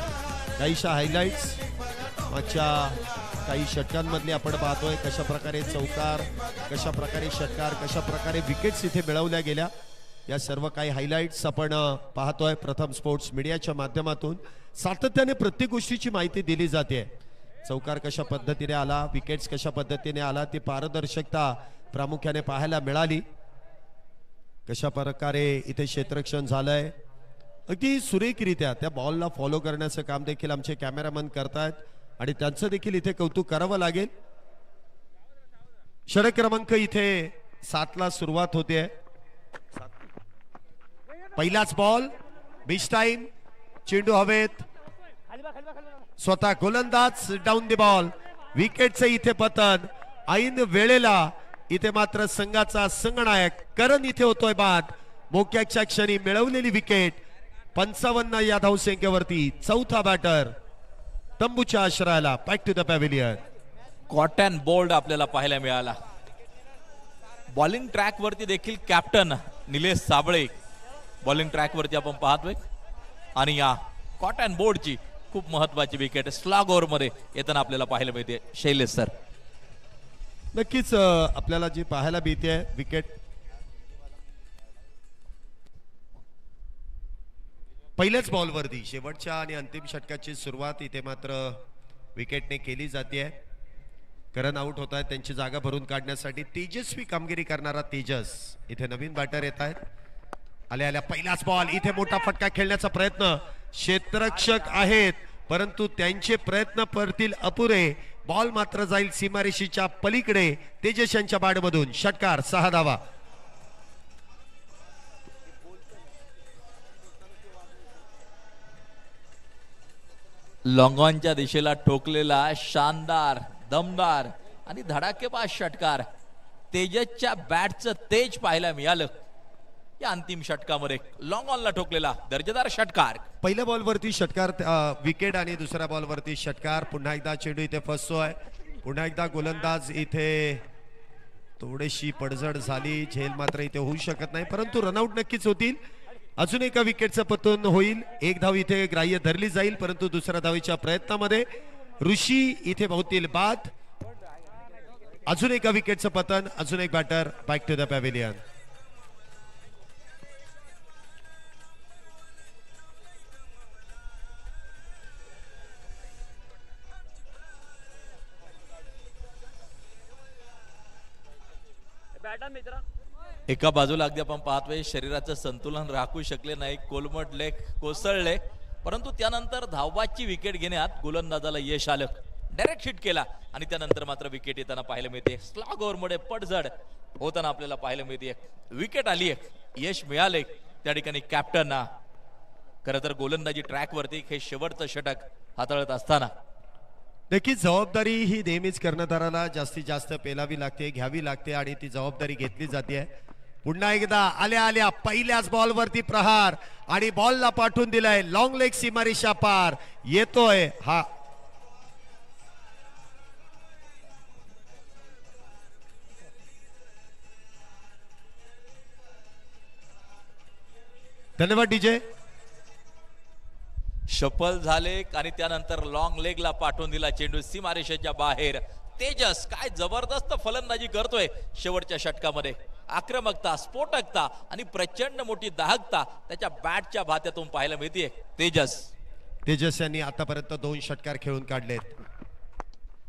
काहीशा हायलाइट्स मागच्या काही षटकांमधले आपण पाहतोय. कशा प्रकारे चौकार, कशा प्रकारे षटकार, कशा प्रकारे विकेट्स इथे मिळवल्या गेल्या, या सर्व काही हायलाइट्स आपण पाहतोय. प्रथम स्पोर्ट्स मीडियाच्या माध्यमातून सातत्याने प्रत्येक गोष्टीची माहिती दिली जाते. चौकार कशा पद्धतीने आला, विकेट्स कशा पद्धतीने आला, ती पारदर्शकता प्रामुख्याने पाहायला मिळाली. कशा प्रकारे इथे क्षेत्ररक्षण झालंय, अगदी सुरेखरित्या त्या बॉलला फॉलो करण्याचं काम देखील आमचे कॅमेरामन करतायत आणि त्यांचं देखील इथे कौतुक करावं लागेल. षटक क्रमांक इथे 7ला सुरुवात होते. पहिलाच बॉल, मिस टाइम, चेंडू हवेत, स्वतः गोलंदाज डाऊन द बॉल, विकेटचे इथे पतन. ऐन वेळेला इथे मात्र संघाचा संघनायक करण इथे होतोय बाद. मोक्याच्या क्षणी मिळवलेली विकेट. 55 या धावसंख्येवरती चौथा बॅटर तंबूच्या आश्रयाला. Back to the pavilion. Caught and bowled आपल्याला पाहायला मिळाला. बॉलिंग ट्रॅक वरती देखील captain Nilesh Sable bowling track वरती आपण पाहतोय आणि या कॉट अँड बोल्डची खूप महत्वाची विकेट स्लॉग ओव्हर मध्ये येताना आपल्याला पाहायला मिळते. शैलेश सर, नक्कीच आपल्याला जी पाहायला मिळते विकेट पहिल्याच बॉलवरती शेवटच्या आणि अंतिम षटकाची सुरुवात इथे मात्र विकेटने केली जाते. करण आउट होत आहेत, त्यांची जागा भरून काढण्यासाठी तेजस्वी कामगिरी करणारा तेजस इथे नवीन बॅटर येत आहेत. आल्या आल्या पहिलाच बॉल, इथे मोठा फटका खेळण्याचा प्रयत्न. क्षेत्ररक्षक आहेत परंतु त्यांचे प्रयत्न परतील अपुरे. बॉल मात्र जाईल सीमारेषेच्या पलीकडे. तेजस यांच्या बॅटमधून षटकार. 6 धावा. लॉंगॉनच्या दिशेला ठोकलेला शानदार, दमदार आणि धडाकेबाज षटकार. तेजसच्या बॅटचं तेज पाहायला मिळालं या अंतिम षटकामध्ये. लॉंग ऑनला ठोकलेला दर्जेदार षटकार. पहिल्या बॉलवरती षटकार विकेट आणि दुसऱ्या बॉलवरती षटकार. पुन्हा एकदा चेंडू इथे फसतोय. पुन्हा एकदा गोलंदाज इथे थोडीशी पडझड झाली. झेल मात्र इथे होऊ शकत नाही परंतु रनआउट नक्कीच होतील. अजून एका विकेटचं पतन होईल. 1 धाव इथे ग्राह्य धरली जाईल परंतु दुसऱ्या धावेच्या प्रयत्नामध्ये ऋषी इथे बहुतील बाद. अजून एका विकेटचं पतन. अजून एक batter. Back to the pavilion. एका बाजूला अगदी आपण पाहतोय शरीराचं संतुलन राखू शकले नाही, कोलमडले, कोसळले, परंतु त्यानंतर धावबाची विकेट घेण्यात गोलंदाजाला यश आलं. डायरेक्ट हिट केला आणि त्यानंतर मात्र विकेट येताना पाहायला मिळते. स्लॉग ओव्हर मध्ये पडझड होताना आपल्याला पाहायला मिळते. विकेट आली, यश मिळाले त्या ठिकाणी कॅप्टनना. खरं तर गोलंदाजी ट्रॅक वरती हे शेवटचं षटक हाताळत असताना नक्कीच जबाबदारी ही नेहमीच कर्णधाराला जास्तीत जास्त पेलावी लागते, घ्यावी लागते आणि ती जबाबदारी घेतली जाते. पुन्हा एकदा आल्या आल्या पहिल्याच बॉलवरती प्रहार आणि बॉलला पाठवून दिलाय. लॉंग लेग सीमारेषा पार येतोय. हा धन्यवाद डीजे. शफल झाले आणि त्यानंतर लॉंग लेगला पाठवून दिला चेंडू सीमारेषेच्या बाहेर. तेजस काय जबरदस्त फलंदाजी करतोय शेवटच्या षटकामध्ये. आक्रमकता, स्फोटकता आणि प्रचंड मोठी दाहकता त्याच्या बॅटच्या भात्यातून पाहायला मिळते. तेजस यांनी आतापर्यंत 2 षटकार खेळून काढलेत.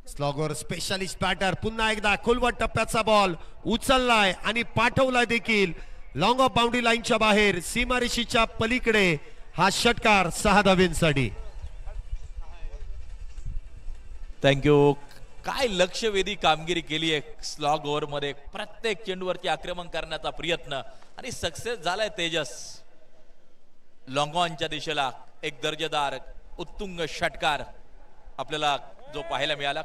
Slogger specialist batter. पुन्हा एकदा खोलवर टप्प्याचा बॉल उचललाय आणि पाठवलाय देखील लॉंग ऑफ बाउंड्री लाईनच्या बाहेर सीमारेषीच्या पलीकडे. हा षटकार 6 धावांसाठी. थँक्यू. काय लक्षवेधी कामगिरी केली आहे स्लॉग ओव्हर मध्ये. प्रत्येक चेंडूवरती आक्रमण करण्याचा प्रयत्न आणि सक्सेस झालाय तेजस. लॉंग ऑनच्या दिशेला एक दर्जेदार उत्तुंग षटकार आपल्याला जो पाहायला मिळाला.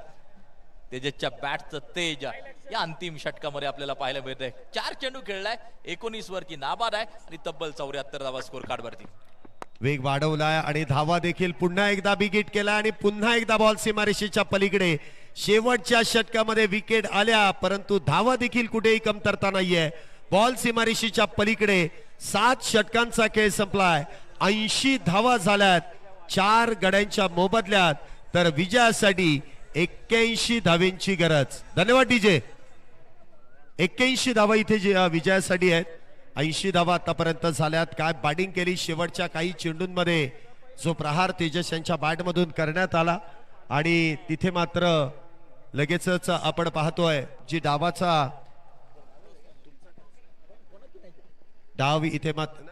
तेजसच्या बॅटचं तेज या अंतिम षटकामध्ये आपल्याला पाहायला मिळतंय. 4 चेंडू खेळलाय, 19 वरती नाबाद आहे आणि तब्बल 74 धावा स्कोर कार्ड वरती. वेग वाढवलाय आणि धावा देखील पुन्हा एकदा बिगिट केला आणि पुन्हा एकदा बॉल सीमारेषेच्या पलीकडे. शेवटच्या षटकामध्ये विकेट आल्या परंतु धावा देखील कुठेही कमतरता नाहीये. बॉल सीमारेषेच्या पलीकडे. 7 षटकांचा खेळ संपलाय. 80 धावा झाल्यात 4 गड्यांच्या मोबदल्यात. तर विजयासाठी 81 धावेंची गरज. धन्यवाद डीजे. 81 धावा इथे विजयासाठी आहेत. 80 धावा आतापर्यंत झाल्यात. काय बॅटिंग केली शेवटच्या काही चेंडूंमध्ये. जो प्रहार तेजस यांच्या बॅटमधून करण्यात आला आणि तिथे मात्र लगेचच आपण पाहतोय जी डावाचा डाव इथे मात्र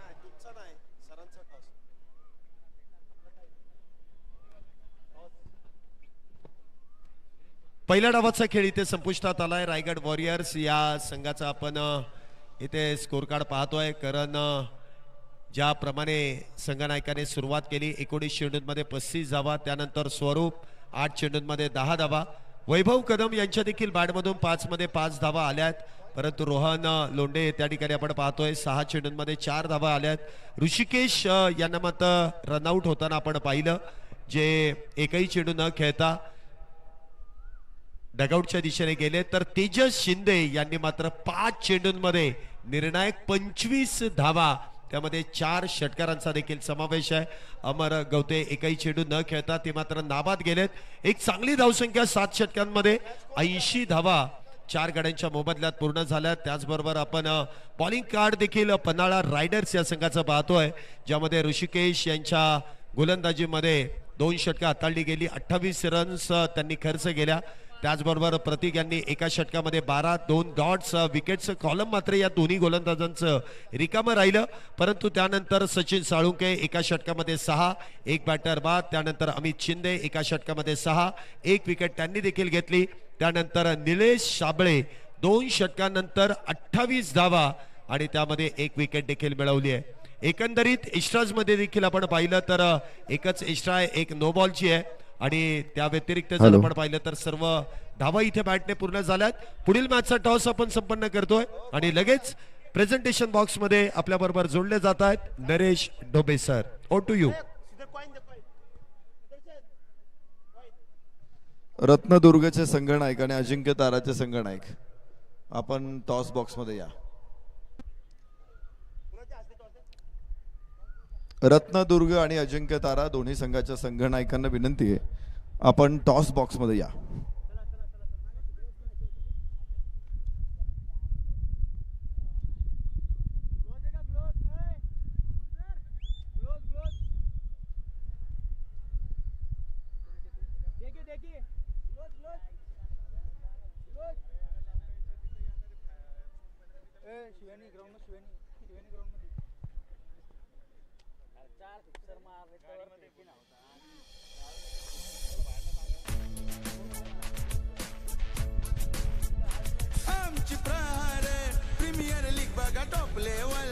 पहिल्या डावाचा खेळ इथे संपुष्टात आलाय. रायगड वॉरियर्स या संघाचा आपण इथे स्कोर कार्ड पाहतोय. कारण ज्याप्रमाणे संघनायकाने सुरुवात केली 19 चेंडूंमध्ये 35 धावा. त्यानंतर स्वरूप 8 चेंडूंमध्ये 10 धावा. वैभव कदम यांच्या देखील बॅटमधून 5 मध्ये 5 धावा आल्यात. परंतु रोहन लोंढे त्या ठिकाणी आपण पाहतोय 6 चेंडूंमध्ये 4 धावा आल्यात. ऋषिकेश यांना मात्र रनआउट होताना आपण पाहिलं, जे एकही चेंडू न खेळता डगआउटच्या दिशेने गेले. तर तेजस शिंदे यांनी मात्र 5 चेंडूंमध्ये निर्णायक 25 धावा, त्यामध्ये 4 षटकारांचा देखील समावेश आहे. अमर गवते एकही चेंडू न खेळता ते मात्र नाबाद गेलेत. एक चांगली धावसंख्या 7 षटकांमध्ये 80 धावा 4 गड्यांच्या मोबदल्यात पूर्ण झाल्या. त्याचबरोबर आपण बॉलिंग कार्ड देखील पन्हाळा रायडर्स या संघाचं पाहतोय, ज्यामध्ये ऋषिकेश यांच्या गोलंदाजीमध्ये 2 षटकं हाताळली गेली. 28 रन्स त्यांनी खर्च केल्या. त्याचबरोबर प्रतीक यांनी एका षटकामध्ये 12, 2 डॉट्स, विकेटचं कॉलम मात्र या दोन्ही गोलंदाजांचं रिकामं राहिलं. परंतु त्यानंतर सचिन साळुंके एका षटकामध्ये 6, 1 बॅटर बाद. त्यानंतर अमित शिंदे एका षटकामध्ये 6, 1 विकेट त्यांनी देखील घेतली. त्यानंतर निलेश शाबळे 2 षटकांनंतर 28 धावा आणि त्यामध्ये 1 विकेट देखील मिळवली आहे. एकंदरीत एक्स्ट्राज मध्ये देखील आपण पाहिलं तर एकच एक्स्ट्रा आहे, 1 नो बॉलची आहे. आणि त्या व्यतिरिक्त जर आपण पाहिलं तर सर्व धावा इथे बॅटने पूर्ण झाल्यात. पुढील मॅचचा टॉस आपण संपन्न करतोय आणि लगेच प्रेझेंटेशन बॉक्स मध्ये आपल्या बरोबर जोडले जात आहेत Naresh Dobe sir. Over to you. रत्नदुर्गचे संघनायक आणि अजिंक्य ताराचे संघनायक आपण टॉस बॉक्स मध्ये या. रत्नदुर्ग आणि अजिंक्य तारा दोन्ही संघाच्या संघनायकांना विनंती आहे आपण टॉस बॉक्स मध्ये या.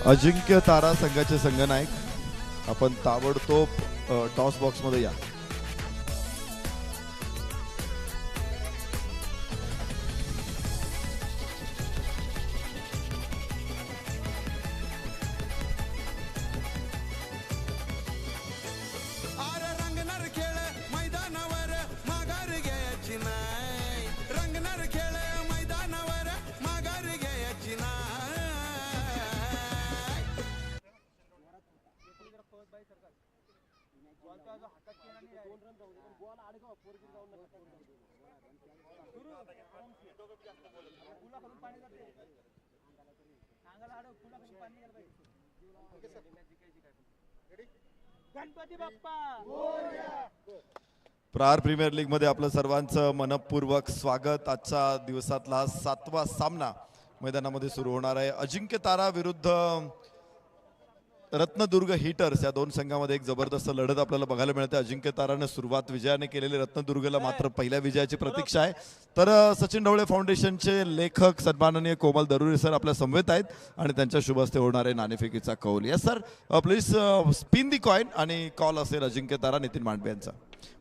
अजिंक्य तारा संघाचे संघनायक आपण ताबडतोब टॉस बॉक्स मध्ये या. प्रहार प्रीमियर लीग मध्ये आपलं सर्वांचं मनपूर्वक स्वागत. आजच्या दिवसातला 7वा सामना मैदानामध्ये सुरू होणार आहे. अजिंक्य तारा विरुद्ध रत्नदुर्ग हिटर्स या दोन संघामध्ये एक जबरदस्त लढत आपल्याला बघायला मिळते. अजिंक्य ताराने सुरुवात विजयाने केलेली, रत्नदुर्गला मात्र पहिल्या विजयाची प्रतीक्षा आहे. तर सचिन ढवळे फाउंडेशनचे लेखक सन्माननीय कोमल दरुरे सर आपल्या समवेत आहेत आणि त्यांच्या शुभ हस्ते होणारे नाणेफेकीचा कौल. Yes sir, please spin the coin आणि कॉल असेल अजिंक्य तारा नितीन मांडवे यांचा.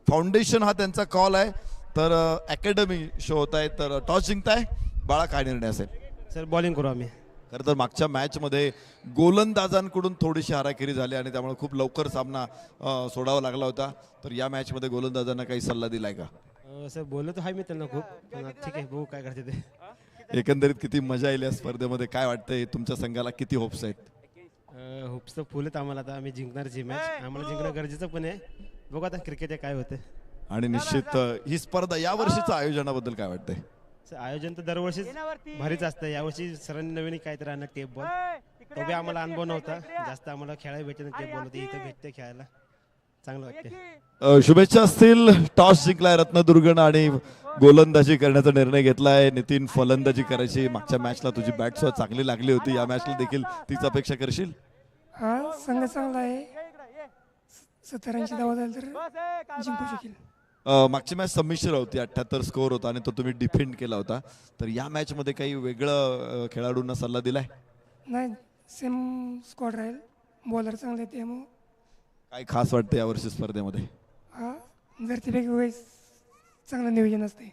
फाउंडेशन हा त्यांचा कॉल आहे. तर अकॅडमी शो होत आहे. तर टॉस जिंकताय बाळा, काय निर्णय असेल? सर बॉलिंग करू आम्ही. खरं तर मागच्या मॅचमध्ये गोलंदाजांकडून थोडीशी हाराकिरी झाली आणि त्यामुळे खूप लवकर सामना सोडावा लागला होता. तर या मॅचमध्ये गोलंदाजांना काही सल्ला दिलाय का? सर बोललो तर आहे मी त्यांना खूप, पण ठीक आहे बघू काय करते ते. एकंदरीत किती मजा येईल या स्पर्धेमध्ये, काय वाटतंय तुमच्या संघाला, किती होप्स आहेत? होप्स तर फुल आहेत आम्हाला. आता आम्ही जिंकणारची मॅच, आम्हाला जिंकणं गरजेचं पण आहे. बघू आता क्रिकेट काय होते. आणि निश्चित ही स्पर्धा या वर्षीच्या आयोजनाबद्दल काय वाटतंय? आयोजन तर दरवर्षी भारीच असतं. यावर्षी सरांनी नवीन काहीतरी आणलं टेप बॉल, तो बी आम्हाला अनुभव नव्हता जास्त. आम्हाला खेळायला भेटते टेप बॉल होती, इथं भेटते खेळायला, चांगलं वाटते. शुभेच्छा असतील. टॉस जिंकलाय रत्नदुर्गनं आणि गोलंदाजी करण्याचा निर्णय घेतलाय. नितीन, फलंदाजी करायची. मागच्या मॅचला तुझी बॅट सुद्धा चांगली लागली होती, या मॅचला देखील तीच अपेक्षा करशील? हा संघ चांगला आहे. 70-80 धावा झाल्या तर जिंकू शकेल. मागची मॅच संमिश्र होती, 78 स्कोअर होता आणि तो तुम्ही डिफेंड केला होता. तर या मॅच मध्ये काही वेगळं खेळाडूंना सल्ला दिलाय? नाही, सेम स्क्वॉड राहील. बॉलर चांगले ते मग काय खास वाटतं यावर्षी स्पर्धेमध्ये? हा जर ते वेगवेगळे चांगलं नियोजन असते.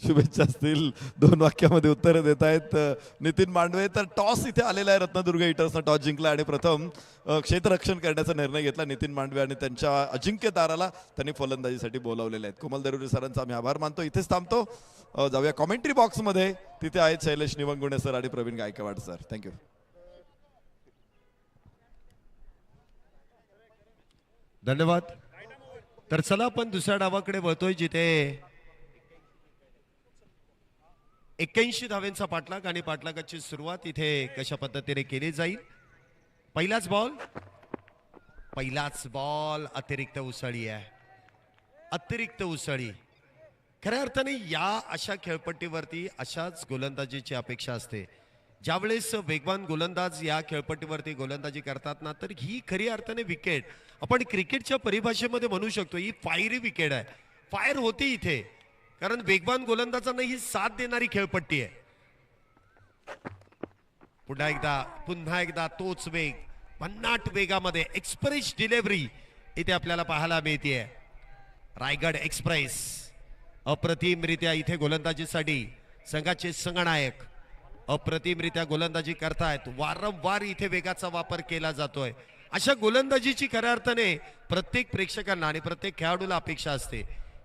शुभेच्छा असतील. 2 वाक्यामध्ये उत्तरं देत आहेत नितीन मांडवे. तर टॉस इथे आलेला आहे. रत्नदुर्ग हिटर्सनं टॉस जिंकला आणि प्रथम क्षेत्ररक्षण करण्याचा निर्णय घेतला नितीन मांडवे आणि त्यांच्या अजिंक्य ताराला त्यांनी फलंदाजीसाठी बोलावलेले आहेत. कोमल दरुरे सरांचा आम्ही आभार मानतो. इथेच थांबतो. जाऊया कॉमेंट्री बॉक्समध्ये. तिथे आहेत शैलेश निवंगुणे सर आणि प्रवीण गायकवाड सर. थँक्यू. धन्यवाद. तर चला आपण दुसऱ्या डावाकडे वळतोय, जिथे 81 धावेंचा पाठलाग आणि पाठलागाची सुरुवात इथे कशा पद्धतीने केली जाईल. पहिलाच बॉल अतिरिक्त उसळी आहे. अतिरिक्त उसळी खऱ्या अर्थाने या अशा खेळपट्टीवरती अशाच गोलंदाजीची अपेक्षा असते. ज्यावेळेस वेगवान गोलंदाज या खेळपट्टीवरती गोलंदाजी करतात ना, तर ही खरी अर्थाने विकेट आपण क्रिकेटच्या परिभाषेमध्ये म्हणू शकतो ही फायरी विकेट आहे. फायर होते इथे, कारण वेगवान गोलंदाजांना ही साथ देणारी खेळपट्टी आहे. पुन्हा एकदा तोच वेग, भन्नाट वेगामध्ये एक्सप्रेस डिलिव्हरी इथे आपल्याला पाहायला मिळते. रायगड एक्सप्रेस अप्रतिमरित्या इथे गोलंदाजीसाठी संघाचे संघनायक अप्रतिमरित्या गोलंदाजी करतायत. वारंवार इथे वेगाचा वापर केला जातोय. अशा गोलंदाजीची खऱ्या अर्थाने प्रत्येक प्रेक्षकांना आणि प्रत्येक खेळाडूला अपेक्षा असते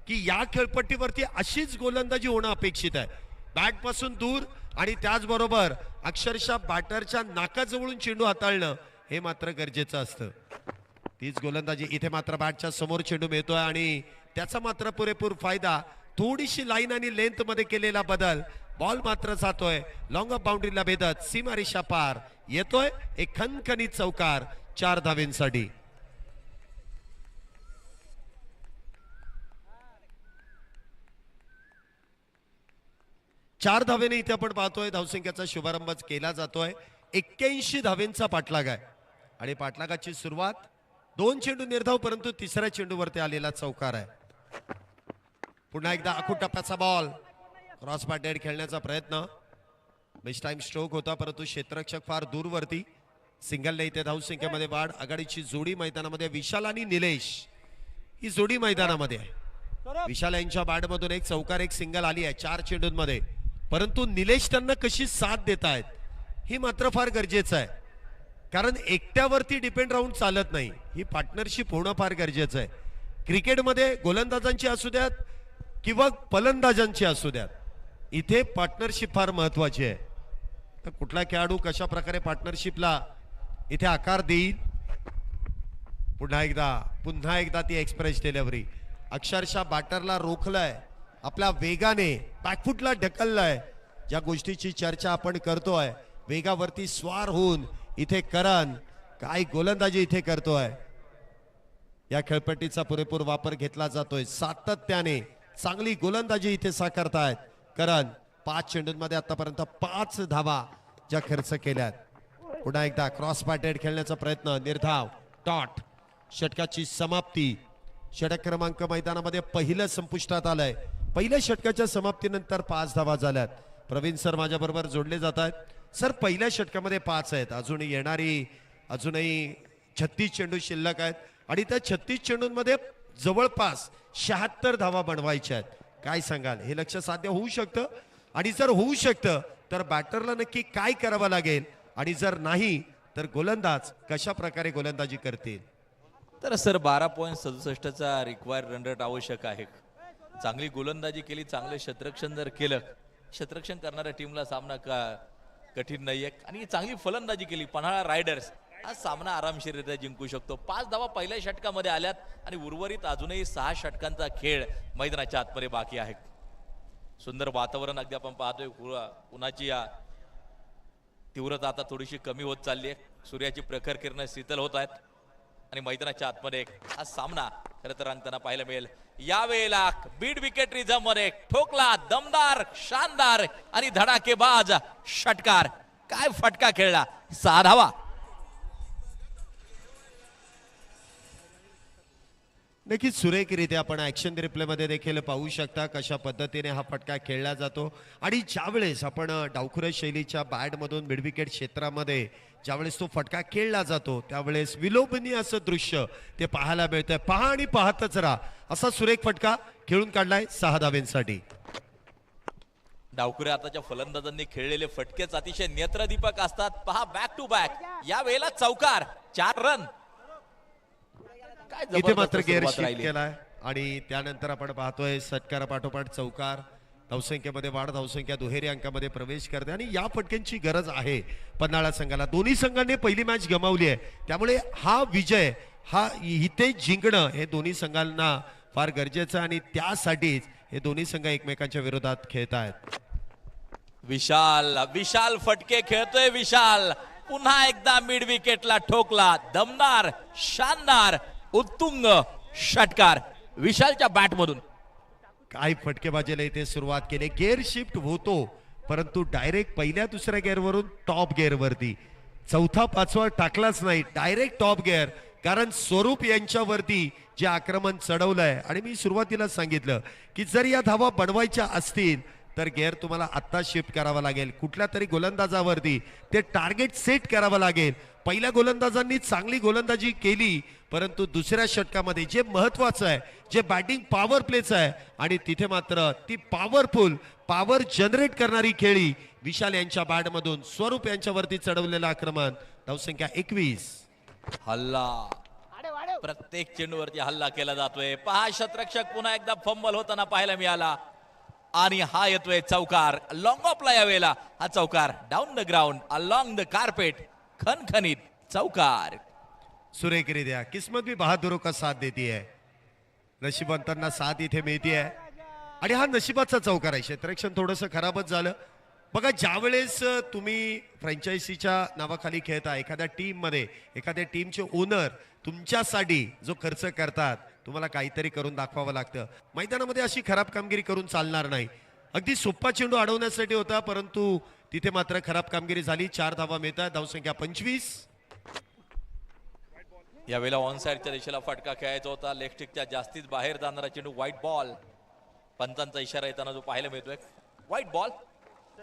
की या खेळपट्टीवरती अशीच गोलंदाजी होणं अपेक्षित आहे. बॅट पासून दूर आणि त्याचबरोबर अक्षरशः बॅटरच्या नाकाजवळून चेंडू हाताळणं हे मात्र गरजेचं असतं. तीच गोलंदाजी इथे मात्र बॅटच्या समोर चेंडू मिळतोय आणि त्याचा मात्र पुरेपूर फायदा. थोडीशी लाईन आणि लेंथ मध्ये केलेला बदल. बॉल मात्र जातोय लॉंग ऑफ बाउंड्रीला भेदत सीमारेषा पार येतोय. एक खणखणीत चौकार 4 धावेंसाठी. चार धावेने इथे आपण पाहतोय धावसंख्येचा शुभारंभ केला जातोय. 81 धावेंचा पाठलाग आहे आणि पाठलागाची सुरुवात 2 चेंडू निर्धाव, परंतु तिसऱ्या चेंडूवरती आलेला चौकार आहे. पुन्हा एकदा आखूड टप्प्याचा बॉल क्रॉस बॅटेड खेळण्याचा प्रयत्न. मिस टाइम स्ट्रोक होता, परंतु क्षेत्ररक्षक फार दूरवरती. सिंगलने इथे धावसंख्येमध्ये वाढ. आघाडीची जोडी मैदानामध्ये विशाल आणि निलेश ही जोडी मैदानामध्ये आहे. विशाल यांच्या बॅटमधून एक चौकार एक सिंगल आली आहे 4 चेंडूंमध्ये, परंतु निलेश त्यांना कशी साथ देत आहेत ही मात्र फार गरजेचं आहे. कारण एकट्यावरती डिपेंड राहून चालत नाही. ही पार्टनरशिप होणं फार गरजेचं आहे. क्रिकेटमध्ये गोलंदाजांची असू द्यात किंवा फलंदाजांची असू द्यात, इथे पार्टनरशिप फार महत्वाची आहे. तर कुठला खेळाडू कशा प्रकारे पार्टनरशिपला इथे आकार देईल. पुन्हा एकदा ती एक्सप्रेस डिलिव्हरी. अक्षरशः बॅटरला रोखलंय, आपल्या वेगाने बॅकफुटला ढकललंय. ज्या गोष्टीची चर्चा आपण करतोय, वेगावरती स्वार होऊन इथे करण काय गोलंदाजी इथे करतोय. या खेळपट्टीचा पुरेपूर वापर घेतला जातोय. सातत्याने चांगली गोलंदाजी इथे साकारतायत करण. 5 चेंडूंमध्ये आतापर्यंत 5 धावा ज्या खर्च केल्यात. पुन्हा एकदा क्रॉस बॅटेड खेळण्याचा प्रयत्न, निर्धाव, डॉट, षटकाची समाप्ती. षटक क्रमांक मैदानामध्ये पहिलं संपुष्टात आलंय. पहिल्या षटकाच्या समाप्तीनंतर 5 धावा झाल्यात. प्रवीण सर माझ्या बरोबर जोडले जात आहेत. सर पहिल्या षटकामध्ये 5 आहेत, अजूनही 36 चेंडू शिल्लक आहेत आणि त्या 36 चेंडूंमध्ये जवळपास 76 धावा बनवायच्या आहेत. काय सांगाल, हे लक्ष्य साध्य होऊ शकतं? आणि जर होऊ शकतं तर बॅटरला नक्की काय करावं लागेल, आणि जर नाही तर गोलंदाज कशा प्रकारे गोलंदाजी करतील? तर सर 12.67चा रिक्वायर्ड रन रेट आवश्यक आहे. चांगली गोलंदाजी केली, चांगले क्षेत्ररक्षण जर केलं, क्षेत्ररक्षण करणाऱ्या टीमला सामना कठीण नाहीये. आणि चांगली फलंदाजी केली पन्हाळा रायडर्स, हा सामना आरामशीररित्या जिंकू शकतो. 5 धावा पहिल्या षटकामध्ये आल्यात आणि उर्वरित अजूनही 6 षटकांचा खेळ मैदानाच्या आतमध्ये बाकी आहे. सुंदर वातावरण अगदी आपण पाहतोय. उन्हाची तीव्रता आता थोडीशी कमी होत चालली आहे. सूर्याची प्रखर किरण शीतल होत आहेत आणि मैदानाच्या आतमध्ये हा सामना खरं तर रंगताना पाहायला मिळेल. यावेळेला बीड विकेट रिझर्व मध्ये ठोकला, दमदार, शानदार आणि धडाकेबाज षटकार. काय फटका खेळला, 6 धावा. नक्कीच सुरेखरित्या आपण ऍक्शन रिप्ले मध्ये देखील पाहू शकता कशा पद्धतीने हा फटका खेळला जातो. आणि ज्यावेळेस आपण डावखुऱ्या शैलीच्या बॅट मधून मिड विकेट क्षेत्रामध्ये ज्यावेळेस तो फटका खेळला जातो त्यावेळेस विलोभनीय असं दृश्य ते पाहायला मिळतंय. पहा आणि पाहतच राहा, असा सुरेख फटका खेळून काढलाय 6 धावेंसाठी. डावखुऱ्या आताच्या फलंदाजांनी खेळलेले फटकेच अतिशय नेत्रदीपक असतात. पहा बॅक टू बॅक, या वेळेला चौकार, 4 रन. इथे मात्र गेअर शिफ्ट केलाय आणि त्यानंतर आपण पाहतोय षटकारापाठोपाठ चौकार. धावसंख्येमध्ये वाढ, धावसंख्या दुहेरी अंकामध्ये प्रवेश करते आणि या फटक्यांची गरज आहे पन्हाळा संघाला. दोन्ही संघांनी पहिली मॅच गमावली आहे, त्यामुळे हा विजय, हा इथे जिंकणं हे दोन्ही संघांना फार गरजेचं आहे आणि त्यासाठीच हे दोन्ही संघ एकमेकांच्या विरोधात खेळत आहेत. विशाल विशाल फटके खेळतोय. विशाल पुन्हा एकदा मिड विकेटला ठोकला, दमदार, शानदार, उत्तुंग षटकार विशालच्या बॅट मधून. काय फटकेबाजीला इथे सुरुवात केली. गेअर शिफ्ट होतो परंतु डायरेक्ट पहिल्या दुसऱ्या गेअरवरून टॉप गेअर वरती, 4था 5वा टाकलाच नाही, डायरेक्ट टॉप गेअर. कारण स्वरूप यांच्यावरती जे आक्रमण चढवलंय, आणि मी सुरुवातीला सांगितलं की जर या धावा बनवायच्या असतील तर गेअर तुम्हाला आत्ता शिफ्ट करावा लागेल. कुठल्या तरी गोलंदाजावरती ते टार्गेट सेट करावं लागेल. पहिल्या गोलंदाजांनी चांगली गोलंदाजी केली परंतु दुसऱ्या षटकामध्ये जे महत्वाचं आहे, जे बॅटिंग पॉवर प्लेचं आहे, आणि तिथे मात्र ती पॉवरफुल, पॉवर जनरेट करणारी खेळी विशाल यांच्या बॅटमधून स्वरूप यांच्यावरती चढवलेलं आक्रमण. धावसंख्या 21. हल्ला, प्रत्येक चेंडूवरती हल्ला केला जातोय. पहा क्षेत्ररक्षक पुन्हा एकदा फंबल होताना पाहायला मिळाला आणि हा येतोय चौकार. लॉंग ऑफला यावेळेला हा चौकार, down the ground, along the carpet, खनखनीत चौकार. सुरेखरित्या किस्मत भी बहादुरों का साथ देती है, नशिबंतांना साथ इथे मिळते आहे आणि हा नशिबाचा चौकार आहे. क्षेत्ररक्षण थोडंसं खराबच झालं. बघा, ज्यावेळेस तुम्ही फ्रँचायझीच्या नावाखाली खेळता, एखाद्या टीम मध्ये एखाद्या टीमचे ओनर तुमच्यासाठी जो खर्च करतात, तुम्हाला काहीतरी करून दाखवावं लागतं. मैदानामध्ये अशी खराब कामगिरी करून चालणार नाही. अगदी सोपा चेंडू अडवण्यासाठी होता परंतु तिथे मात्र खराब कामगिरी झाली. 4 धावा मिळतात. धावसंख्या 25. यावेळेला ऑन साइडच्या दिशेला फटका खेळायचा होता. लेग स्टिकच्या जास्तीत बाहेर जाणारा चेंडू, व्हाईट बॉल. पंचांचा इशारा येताना जो पाहायला मिळतोय, व्हाईट बॉल.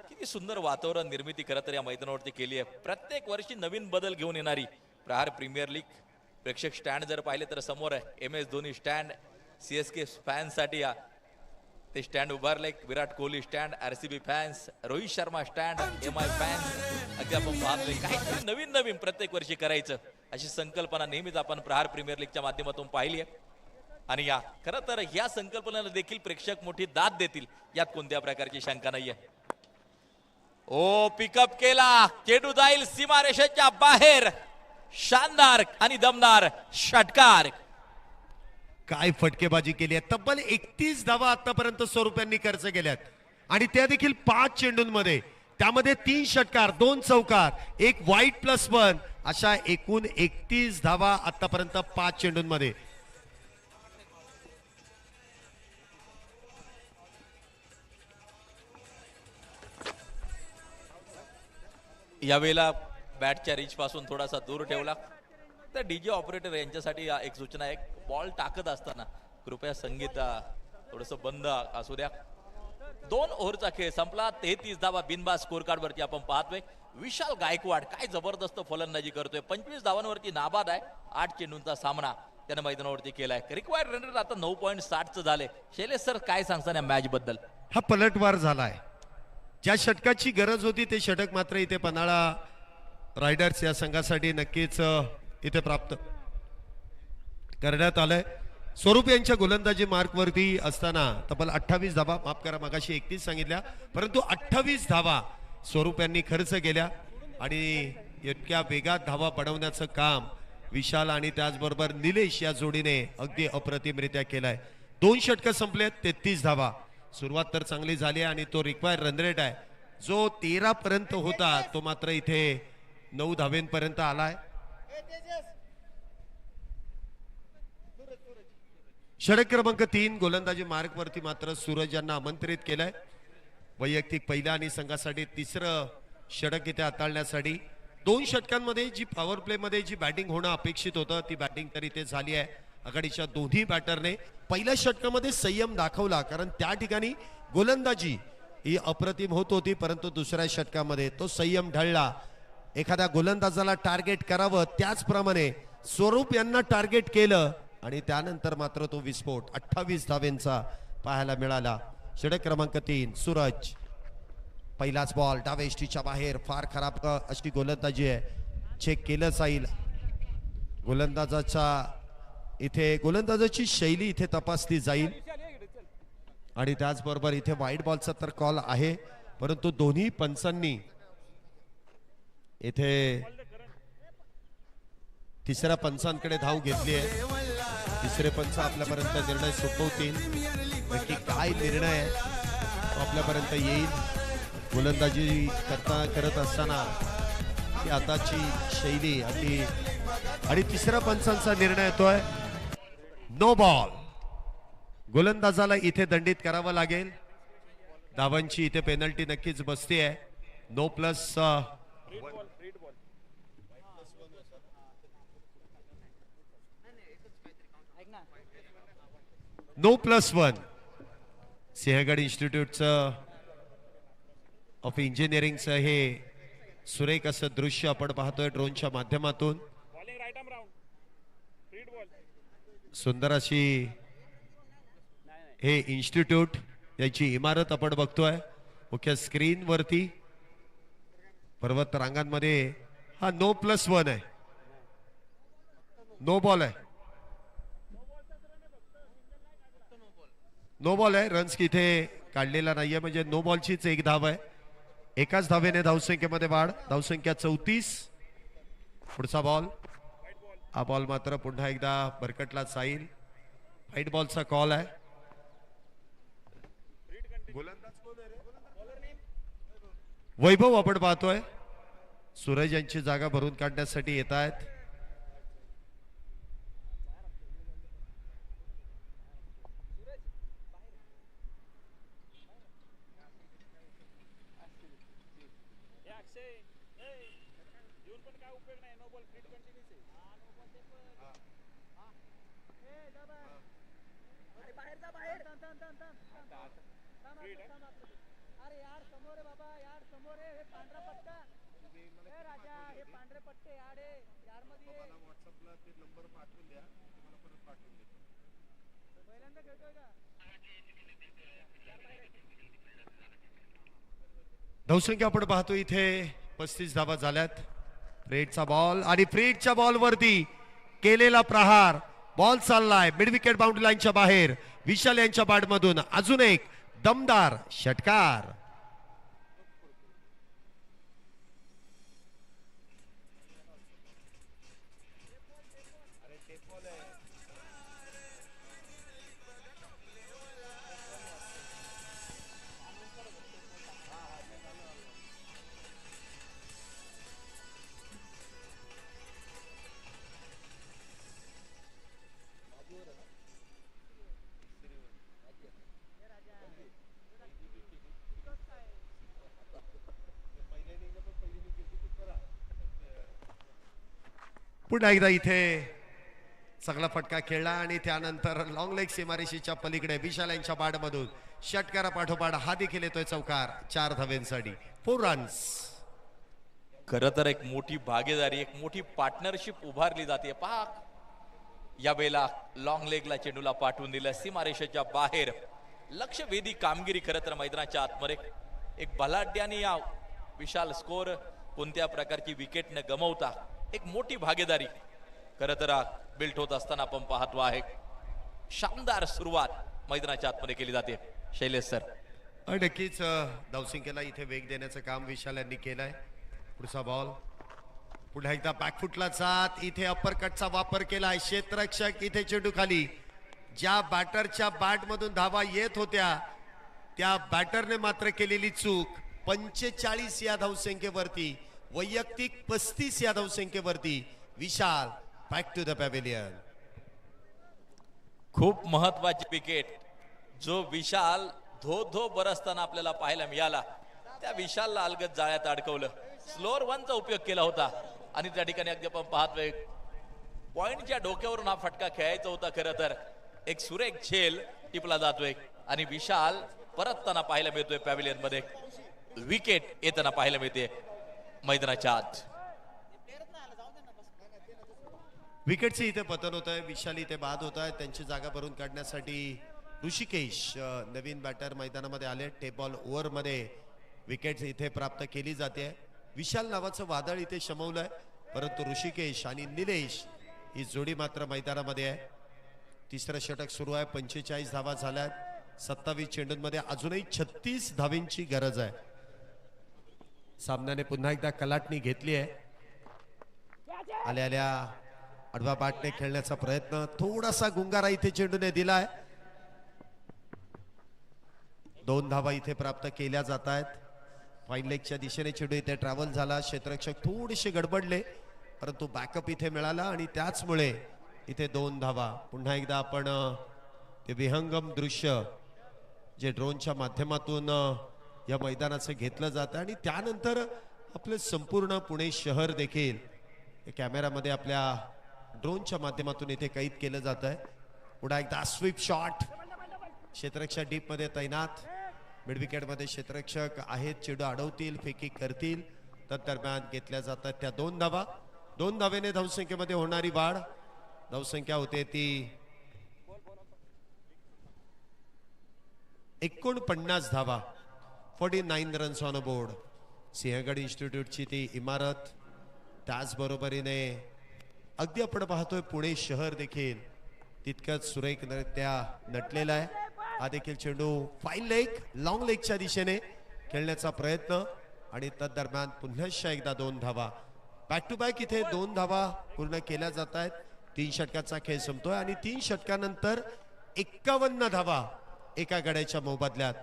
किती सुंदर वातावरण निर्मिती खरं तर या मैदानावरती केली आहे. प्रत्येक वर्षी नवीन बदल घेऊन येणारी प्रहार प्रीमियर लीग. प्रेक्षक स्टँड जर पाहिले तर समोर आहे MS धोनी स्टँड, CSK फॅन्ससाठी ते स्टँड उभारले. Virat Kohli stand, RCB fans, Rohit Sharma stand, MI fans. अगदी आपण पाहतोय काहीतरी नवीन नवीन प्रत्येक वर्षी करायचं, अशी संकल्पना नेहमीच आपण प्रहार प्रीमियर लीगच्या माध्यमातून पाहिली आहे. आणि या खरं तर या संकल्पनेला देखील प्रेक्षक मोठी दाद देतील, यात कोणत्या प्रकारची शंका नाहीये. ओ पिकअप केला, चेंडू जाईल सीमारेषेच्या बाहेर. शानदार आणि दमदार षटकार. काय फटकेबाजी केली आहे. तब्बल 31 धावा आतापर्यंत स्वरूप यांनी खर्च केल्यात आणि त्या देखील 5 चेंडूंमध्ये. त्यामध्ये 3 षटकार, 2 चौकार, 1 वाईट प्लस 1 अशा एकूण 31 धावा आतापर्यंत 5 चेंडूंमध्ये. यावेळेला बॅटच्या रीच पासून थोडासा दूर ठेवला तर डीजे ऑपरेटर यांच्यासाठी एक सूचना आहे, बॉल टाकत असताना कृपया संगीत थोडस बंद असू द्या. 2 ओव्हरचा खेळ संपला. 33 धावा बिनबाद स्कोर कार्ड वरती आपण पाहतोय. विशाल गायकवाड काय जबरदस्त फलंदाजी करतोय. 25 धावांवरती नाबाद आहे. 8 चेंडूंचा सामना त्यानं मैदानावरती केलाय. रिक्वायर्ड रन रेट आता 9.60 चं झाले. शैलेश सर काय सांगता या मॅच बद्दल? हा पलटवार झालाय. ज्या षटकाची गरज होती ते षटक मात्र इथे पन्हाळा रायडर्स या संघासाठी नक्कीच इथे प्राप्त करण्यात आलंय. स्वरूप यांच्या गोलंदाजी मार्क वरती असताना तब्बल 28 धावा, माफ करा मगाशी 31 सांगितल्या, परंतु 28 धावा स्वरूप यांनी खर्च केल्या आणि इतक्या वेगात धावा बनवण्याचं काम विशाल आणि त्याचबरोबर निलेश या जोडीने अगदी अप्रतिमरित्या केलाय. 2 षटकं संपलेत, 33 धावा. सुरुवात तर चांगली झाली आणि तो रिक्वायर्ड रन रेट आहे जो 13 पर्यंत होता तो मात्र इथे 9 धावेंपर्यंत आलाय. षटक क्रमांक 3 गोलंदाजी मार्क वरती मात्र सूरज यांना आमंत्रित केलंय. वैयक्तिक पहिल्या आणि संघासाठी 3रं षटक इथे हाताळण्यासाठी. 2 षटकांमध्ये जी पॉवर प्ले मध्ये जी बॅटिंग होणं अपेक्षित होतं ती बॅटिंग तर इथे झाली आहे. आघाडीच्या दोन्ही बॅटरने पहिल्या षटकामध्ये संयम दाखवला कारण त्या ठिकाणी गोलंदाजी ही अप्रतिम होत होती, परंतु दुसऱ्या षटकामध्ये तो संयम ढळला. एखाद्या गोलंदाजाला टार्गेट करावं त्याचप्रमाणे स्वरूप यांना टार्गेट केलं आणि त्यानंतर मात्र तो विस्फोट 28 धावेंचा पाहायला मिळाला. षटक क्रमांक 3 सूरज. पहिलाच बॉल डाव्या यष्टीच्या बाहेर. फार खराब अशी गोलंदाजी आहे. चेक केलं जाईल. गोलंदाजाची शैली इथे तपासली जाईल आणि त्याचबरोबर इथे वाईट बॉलचा तर कॉल आहे, परंतु दोन्ही पंचांनी इथे 3ऱ्या पंचांकडे धाव घेतली आहे. 3रे पंच आपल्यापर्यंत निर्णय सोपवतील. नक्की काय निर्णय आहे तो आपल्यापर्यंत येईल. गोलंदाजी करत असताना ती आताची शैली आणि 3ऱ्या पंचांचा निर्णय येतोय नो बॉल. गोलंदाजाला इथे दंडित करावं लागेल. धावांची इथे पेनल्टी नक्कीच बसते आहे. No plus no plus 1. Sinhgad इन्स्टिट्यूटचं ऑफ इंजिनिअरिंगचं हे सुरेख असं दृश्य आपण पाहतोय ड्रोनच्या माध्यमातून. सुंदर अशी हे इन्स्टिट्यूट याची इमारत आपण बघतोय मुख्य स्क्रीन वरती. पर्वत रांगांमध्ये हा नो प्लस 1 आहे. नो बॉल आहे. नो बॉल आहे. रन्स इथे काढलेला नाहीये म्हणजे नो बॉलचीच 1 धाव आहे. एकाच धावेने धावसंख्येमध्ये वाढ. धावसंख्या 34. पुढचा बॉल. हा बॉल मात्र पुन्हा एकदा भरकटला जाईल. व्हाईट बॉलचा कॉल आहे. वैभव आपण पाहतोय सूरज यांची जागा भरून काढण्यासाठी येत आहेत. धावसंख्या आपण पाहतो इथे 35 धावा झाल्यात. फ्रेडचा बॉल आणि फ्रेडच्या बॉल वरती केलेला प्रहार. बॉल चाललाय मिड विकेट बाउंड्री लाईनच्या बाहेर. विशाल यांच्या बॅट मधून अजून एक दमदार षटकार. पुन्हा एकदा इथे चांगला फटका खेळला आणि त्यानंतर लॉंग लेग सीमारेषेच्या पलीकडे विशाल यांच्या बाडमधून षटकारा पाठोपाठ हा देखील येतोय चौकार 4 धावेंसाठी 4 रन्स. खर तर एक मोठी भागीदारी एक मोठी पार्टनरशिप उभारली जाते. पहा या वेळेला लॉंग लेगला चेंडूला पाठवून दिलं सीमारेषेच्या बाहेर. लक्षवेधी कामगिरी खरं तर मैदानाच्या आतमध्ये. एक बलाढ्याने या विशाल स्कोर कोणत्या प्रकारची विकेट न गमवता एक मोठी भागीदारी खरं तर बिल्ट होत असताना आपण पाहतो आहे. शानदार सुरुवात मैदानाच्या आतमध्ये केली जाते. शैलेश सर. नक्कीच धावसंख्येला इथे वेग देण्याचं काम विशाल यांनी केलंय. पुढचा बॉल पुन्हा एकदा बॅकफुटला जात इथे अप्पर कटचा वापर केलाय. क्षेत्ररक्षक इथे चेंडू खाली. ज्या बॅटरच्या बॅट मधून धावा येत होत्या त्या बॅटरने मात्र केलेली चूक. 45 या धावसंख्येवरती वैयक्तिक 35 या धावसंख्येवरती विशाल बॅक टू द पॅव्हिलियन. खूप महत्वाची विकेट जो विशाल धो धो बरसताना आपल्याला पाहायला मिळाला. त्या विशालला अलगद जाळ्यात अडकवलं. स्लोअर वनचा उपयोग केला होता आणि त्या ठिकाणी अगदी आपण पाहतोय पॉइंटच्या डोक्यावरून हा फटका खेळायचा होता. खरं तर एक सुरेख झेल टिपला जातोय आणि विशाल परतताना पाहायला मिळतोय पॅव्हिलियन मध्ये. विकेट येताना पाहायला मिळते मैदानाच्या आत. विकेटचे इथे पतन होत आहे. विशाल इथे बाद होत आहे. त्यांची जागा भरून काढण्यासाठी ऋषिकेश नवीन बॅटर मैदानामध्ये आले. टेप बॉल ओव्हर मध्ये विकेट इथे प्राप्त केली जाते. विशाल नावाचं वादळ इथे शमवलंय परंतु ऋषिकेश आणि निलेश ही जोडी मात्र मैदानामध्ये आहे. तिसरं षटक सुरू आहे. 45 धावा झाल्यात 27 चेंडूंमध्ये. अजूनही 36 धावींची गरज आहे. सामन्याने पुन्हा एकदा कलाटणी घेतली आहे. आल्या आल्या आडवा बॅटने खेळण्याचा प्रयत्न. थोडासा गुंगारा इथे चेंडूने दिलाय. 2 धावा इथे प्राप्त केल्या जात आहेत. फाईन लेगच्या दिशेने चेंडू इथे ट्रॅव्हल झाला. क्षेत्ररक्षक थोडेसे गडबडले परंतु बॅकअप इथे मिळाला आणि त्याचमुळे इथे 2 धावा. पुन्हा एकदा आपण ते विहंगम दृश्य जे ड्रोनच्या माध्यमातून या मैदानाचं घेतलं जातं आणि त्यानंतर आपलं संपूर्ण पुणे शहर देखील कॅमेरामध्ये आपल्या ड्रोनच्या माध्यमातून इथे कैद केलं जात आहे. पुन्हा एकदा स्वीप शॉट. क्षेत्ररक्षक डीप मध्ये तैनात. मिड विकेट मध्ये क्षेत्ररक्षक आहेत. चेंडू अडवतील फेकी करतील तदरम्यान घेतल्या जातात त्या 2 धावा. 2 धावेने धावसंख्येमध्ये होणारी वाढ. धावसंख्या होते ती 49 धावा. 49 runs on a board. Sinhagad इन्स्टिट्यूटची ती इमारत त्याचबरोबरीने अगदी आपण पाहतोय पुणे शहर देखील तितकंच सुरेखरित्या नटलेला आहे. हा देखील चेंडू फाईन लेग लॉंग लेगच्या दिशेने खेळण्याचा प्रयत्न आणि तदरम्यान पुन्हा एकदा 2 धावा. बॅक टू बॅक इथे 2 धावा पूर्ण केल्या जात आहेत. 3 षटकांचा खेळ संपतोय आणि 3 षटकानंतर 51 धावा एका गड्याच्या मोबदल्यात.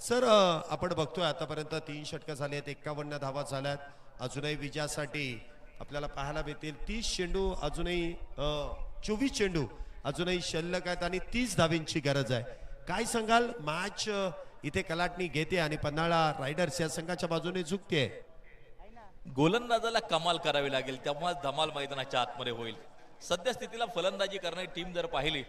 सर आपण बघतोय आतापर्यंत 3 षटकं झाली आहेत. 51 धावा झाल्यात. अजूनही विजयासाठी आपल्याला पाहायला मिळतील 30 चेंडू अजूनही 24 चेंडू अजूनही शिल्लक आहेत आणि 30 धावींची गरज आहे. काय सांगाल? मॅच इथे कलाटणी घेते आणि पन्हाळा रायडर्स या संघाच्या बाजूने झुकते. गोलंदाजाला कमाल करावी लागेल तेव्हा धमाल मैदानाच्या आतमध्ये होईल. सध्या स्थितीला फलंदाजी करणारी टीम जर पाहिली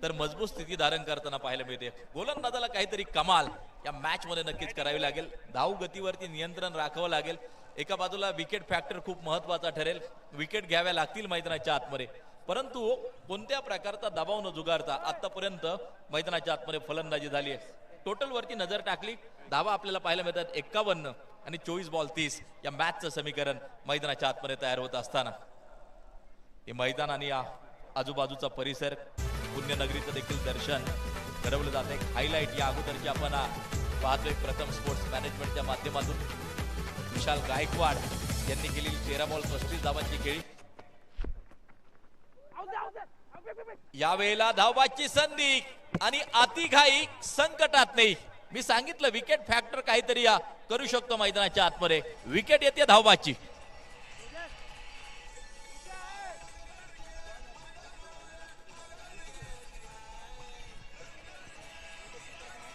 तर मजबूत स्थिती धारण करताना पाहायला मिळते. गोलंदाजाला काहीतरी कमाल या मॅच मध्ये नक्कीच करावी लागेल. धाव गतीवरती नियंत्रण राखावं लागेल. एका बाजूला विकेट फॅक्टर खूप महत्वाचा ठरेल. विकेट घ्याव्या लागतील मैदानाच्या आतमध्ये परंतु कोणत्या प्रकारचा दबाव न जुगारता आतापर्यंत मैदानाच्या आतमध्ये फलंदाजी झाली आहे. टोटल वरती नजर टाकली धावा आपल्याला पाहायला मिळतात 51 आणि 24 बॉल 30 या मॅचचं समीकरण मैदानाच्या आतमध्ये तयार होत असताना हे मैदान आणि या आजूबाजूचा परिसर पुण्यनगरीचं देखील दर्शन घडवलं जातं. एक हायलाईट या अगोदरची आपण पाहतोय प्रथम स्पोर्ट्स मॅनेजमेंटच्या माध्यमातून विशाल गायकवाड यांनी केलेली 13 बॉल 35 धावांची खेळी. यावेळेला धावबाची संधी आणि अतिघाई संकटात नाही. मी सांगितलं विकेट फॅक्टर काहीतरी करू शकतो मैदानाच्या आतमध्ये. विकेट येते धावबाची.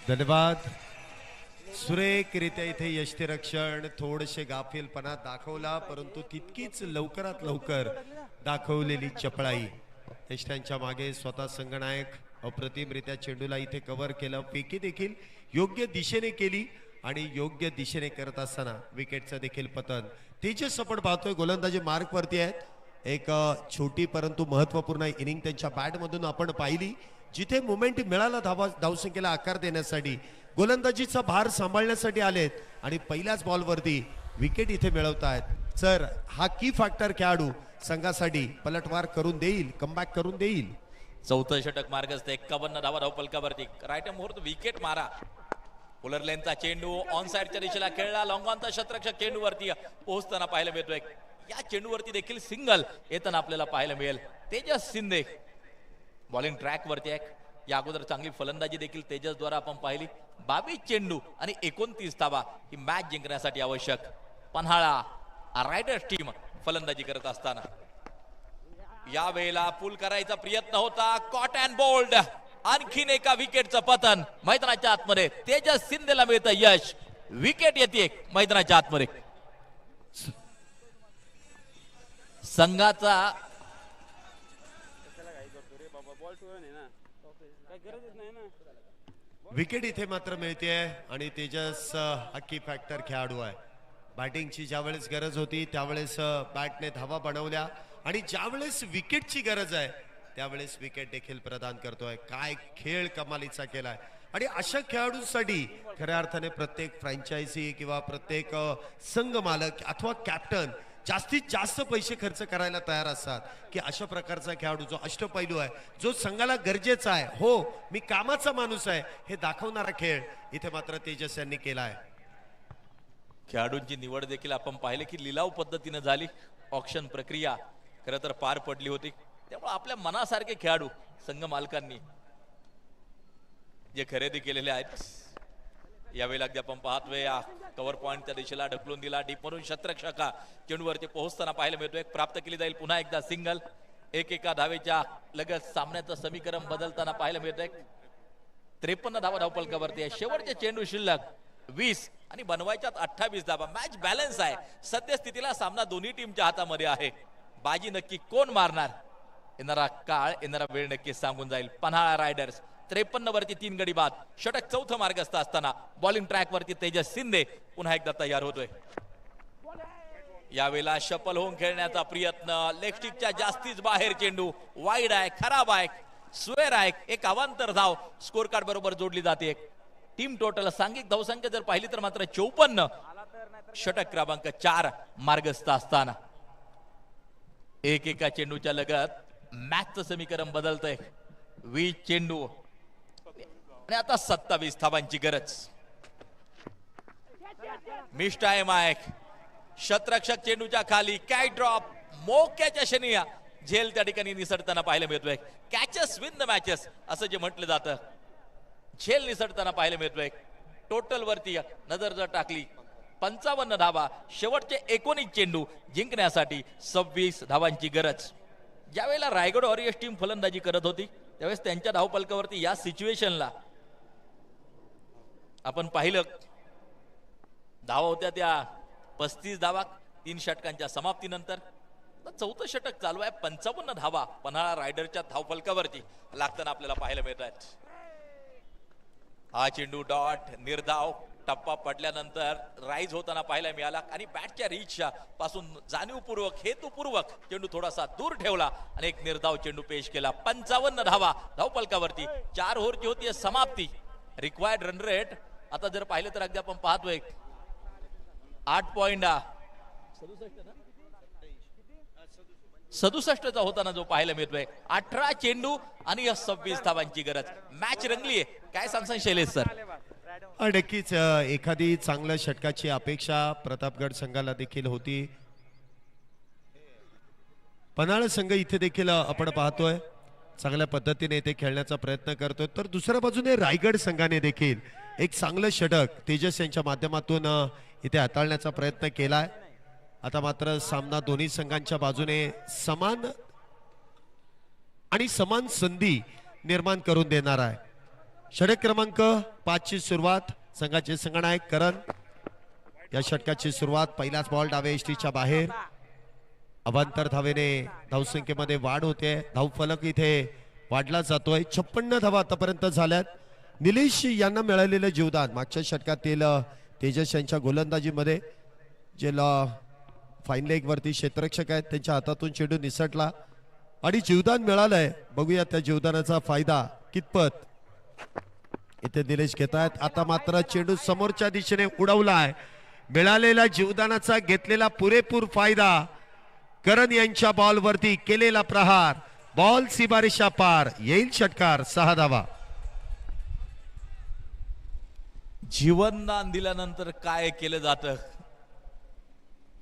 धन्यवाद. सुरेखरित्या इथे यष्टीरक्षण थोडेसे गाफीलपणा दाखवला परंतु तितकीच लवकरात लवकर दाखवलेली चपळाई. यष्ट्यांच्या मागे स्वतः संघनायक अप्रतिमरित्या चेंडूला इथे कव्हर केलं. फेकी देखील योग्य दिशेने केली आणि योग्य दिशेने करत असताना विकेटचं देखील पतन. तेजस आपण पाहतोय गोलंदाजी मार्क वरती आहेत. एक छोटी परंतु महत्वपूर्ण इनिंग त्यांच्या बॅट मधून आपण पाहिली, जिथे मोमेंट मिळाला धावसंख्येला आकार देण्यासाठी, गोलंदाजीचा भार सांभाळण्यासाठी आलेत आणि पहिल्याच बॉलवरती विकेट इथे मिळवतायत. सर, हा की फॅक्टर खेळाडू संघासाठी पलटवार करून देईल, कमबॅक करून देईल. चौथं षटक मार्गस्थ 51 धावा धावपलकावरती. राईट मुहूर्त विकेट मारा. पोलर लेनचा चेंडू ऑन साइडच्या दिशेला खेळला. लॉंगॉनचा शतरक्षक चेंडूवरती पोहोचताना पाहायला मिळतोय. या चेंडूवरती देखील सिंगल येताना आपल्याला पाहायला मिळेल. तेजस शिंदे बॉलिंग ट्रॅक वरती आहे. या अगोदर चांगली फलंदाजी देखील तेजस द्वारा आपण पाहिली. 22 चेंडू आणि 29 धावा ही मॅच जिंकण्यासाठी आवश्यक. पन्हाळा रायडर्स टीम फलंदाजी करत असताना या वेळेला पुल करायचा प्रयत्न होता. Cot and bold. आणखीन एका विकेटचं पतन मैदानाच्या आतमध्ये. तेजस शिंदेला मिळतं यश. विकेट येते मैदानाच्या आतमध्ये. संघाचा विकेट इथे मात्र मिळते आणि तेजस हक्की फॅक्टर खेळाडू आहे. बॅटिंगची ज्यावेळेस गरज होती त्यावेळेस बॅटने धावा बनवल्या आणि ज्यावेळेस विकेटची गरज आहे त्यावेळेस विकेट देखील प्रदान करतोय. काय खेळ कमालीचा केलाय. आणि अशा खेळाडूंसाठी खऱ्या अर्थाने प्रत्येक फ्रँचायझी किंवा प्रत्येक संघ मालक अथवा कॅप्टन जास्तीत जास्त पैसे खर्च करायला तयार असतात की अशा प्रकारचा खेळाडू जो अष्टपैलू आहे, जो संघाला गरजेचा आहे, हो मी कामाचा माणूस आहे हे दाखवणारा खेळ इथे मात्र तेजस यांनी केला आहे. खेळाडूंची निवड देखील आपण पाहिले की लिलाव पद्धतीने झाली. ऑक्शन प्रक्रिया खरं तर पार पडली होती. त्यामुळे आपल्या मनासारखे खेळाडू संघ मालकांनी जे खरेदी केलेले आहेत. यावेळी अगदी आपण पाहतोय कव्हर पॉइंटच्या दिशेला ढकलून दिला. डीप म्हणून शतरक्षका चेंडूवरती पोहोचताना पाहायला मिळतोय. प्राप्त केली जाईल पुन्हा एकदा सिंगल. एका धावेच्या लगत सामन्याचं समीकरण बदलताना पाहायला मिळतंय. 53 धावा धावपलकावरती आहे. शेवटचे चेंडू शिल्लक 20 आणि बनवायच्यात 28 धावा. मॅच बॅलन्स आहे. सद्यस्थितीला सामना दोन्ही टीमच्या हातामध्ये आहे. बाजी नक्की कोण मारणार येणारा काळ, येणारा वेळ नक्की सांगून जाईल. पन्हाळा रायडर्स 53 वरती 3 गडी बाद. षटक चौथं मार्गस्थ असताना बॉलिंग ट्रॅक वरती तेजस शिंदे पुन्हा एकदा तयार होतोय. यावेळेला शफल होऊन खेळण्याचा प्रयत्न. लेग स्टिकच्या जास्तीच बाहेर चेंडू. वाईड आहे, खराब आहे, स्वेअर आहे. एक अवांतर धाव स्कोर कार्ड बरोबर जोडली जाते. टीम टोटल सांघिक धावसंख्या जर पाहिली तर मात्र 54. षटक क्रमांक 4 मार्गस्थ असताना एका चेंडूच्या लगत मॅचचं समीकरण बदलतंय. 20 चेंडू आणि आता 27 धावांची गरज. मिस टाइम आहे. शतरक्षक चेंडूच्या खाली. कॅच ड्रॉप मोक्याच्या शनिया झेल त्या ठिकाणी निसटताना पाहायला मिळतोय. कॅचेस विन द मॅचेस असं जे म्हटलं जातं, झेल निसटताना पाहायला मिळतोय. टोटल वरती नजर जर टाकली 55 धावा. शेवटचे 19 चेंडू जिंकण्यासाठी 26 धावांची गरज. ज्यावेळेला रायगड वॉरियर्स टीम फलंदाजी करत होती त्यावेळेस त्यांच्या धावपलकावरती या सिच्युएशनला आपण पाहिलं. धावा होत्या त्या 35 धावा 3 षटकांच्या समाप्तीनंतर. चौथं षटक चालू आहे. 55 धावा पन्हाळा रायडरच्या धावफलकावरती लागताना आपल्याला पाहायला मिळत आहेत. हा चेंडू डॉट निर्धाव टप्पा पडल्यानंतर राईज होताना पाहायला मिळाला आणि बॅटच्या रीचच्या पासून जाणीवपूर्वक हेतुपूर्वक चेंडू थोडासा दूर ठेवला आणि एक निर्धाव चेंडू पेश केला. 55 धावा धावपलकावरती. 4 ओव्हरची होती समाप्ती. रिक्वायर्ड रन रेट आता जर पाहिलं तर अगदी आपण पाहतोय 8.67 होताना जो पाहायला मिळतोय. 18 चेंडू आणि 26 धावांची गरज. मॅच रंगलीये. काय सांगसान शैलेश सर? नक्कीच एखादी चांगल्या षटकाची अपेक्षा प्रतापगड संघाला देखील होती. पन्हाळा संघ इथे देखील आपण पाहतोय चांगल्या पद्धतीने इथे खेळण्याचा प्रयत्न करतोय. तर दुसऱ्या बाजूने रायगड संघाने देखील एक चांगलं षटक तेजस यांच्या माध्यमातून इथे हाताळण्याचा प्रयत्न केलाय. आता मात्र सामना दोन्ही संघांच्या बाजूने समान आणि समान संधी निर्माण करून देणार आहे. षटक क्रमांक 5 ची सुरुवात. संघाचे संघनायक करण. या षटकाची सुरुवात पहिलाच बॉल डावे एसटीच्या बाहेर. अवांतर धावेने धावसंख्येमध्ये वाढ होते. धावफलक इथे वाढला जातोय. 56 धावा आतापर्यंत झाल्यात. निलेश यांना मिळालेलं जीवदान मागच्या षटकातील तेजस यांच्या गोलंदाजीमध्ये जे फाईन लेग वरती क्षेत्ररक्षक आहेत त्यांच्या हातातून चेंडू निसटला आणि जीवदान मिळालंय. बघूया त्या जीवदानाचा फायदा कितपत इथे निलेश घेतायत. आता मात्र चेंडू समोरच्या दिशेने उडवलाय. मिळालेला जीवदानाचा घेतलेला पुरेपूर फायदा. करण यांच्या बॉल वरती केलेला प्रहार. बॉल सीमारेषा पार. येईल षटकार. 6 धावा. जीवनदान दिल्यानंतर काय केलं जातं,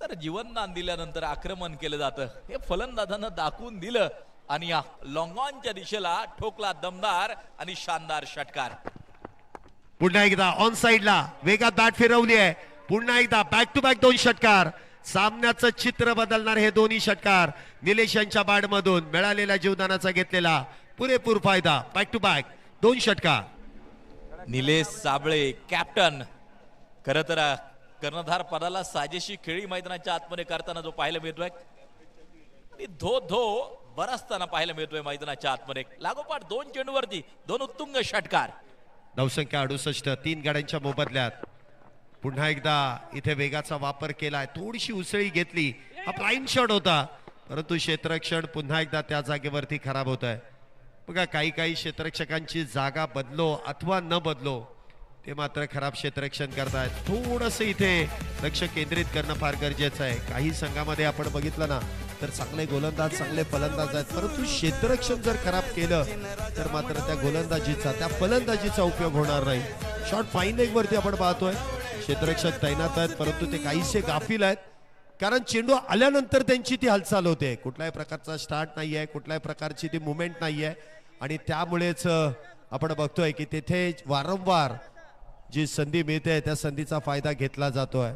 तर जीवनदान दिल्यानंतर आक्रमण केलं जातं हे फलंदाजानं दाखवून दिलं आणि या लॉंग ऑनच्या दिशेला ठोकला दमदार आणि शानदार षटकार. पुन्हा एकदा ऑन साइडला वेगात बॅट फिरवली आहे. पुन्हा एकदा बॅक टू बॅक 2 षटकार. सामन्याचं चित्र बदलणार हे दोन्ही षटकार. निलेश यांच्या बॅट मधून मिळालेल्या जीवदानाचा घेतलेला पुरेपूर फायदा. बॅक टू बॅक 2 षटकार. निलेश साबळे कॅप्टन. खरं तर कर्णधार पदाला साजेशी खेळी मैदानाच्या आतमध्ये करताना जो पाहायला मिळतोय आणि धो धो बरसताना पाहायला मिळतोय मैदानाच्या आतमध्ये. लागोपाठ 2 चेंडूवरती 2 उत्तुंग षटकार. धावसंख्या 68. 3 गाड्यांच्या मोबदल्यात. पुन्हा एकदा इथे वेगाचा वापर केलाय. थोडीशी उसळी घेतली. हा ब्लाइंड शॉट होता परंतु क्षेत्ररक्षण पुन्हा एकदा त्या जागेवरती खराब होत आहे. बघा काही क्षेत्ररक्षकांची जागा बदलो अथवा न बदलो ते मात्र खराब क्षेत्ररक्षण करतायत. थोडस इथे लक्ष केंद्रित करणं फार गरजेचं आहे. काही संघामध्ये आपण बघितलं ना तर चांगले गोलंदाज चांगले फलंदाज आहेत परंतु क्षेत्ररक्षण जर खराब केलं तर मात्र त्या गोलंदाजीचा त्या फलंदाजीचा उपयोग होणार नाही. शॉट फाईन लेग वरती आपण पाहतोय क्षेत्ररक्षक तैनात आहेत परंतु ते काहीसे गाफील आहेत कारण चेंडू आल्यानंतर त्यांची ती हालचाल होते. कुठल्याही प्रकारचा स्टार्ट नाहीये. कुठल्याही प्रकारची ती मुवमेंट नाहीये आणि त्यामुळेच आपण बघतोय की तिथे वारंवार जी संधी मिळते त्या संधीचा फायदा घेतला जातोय.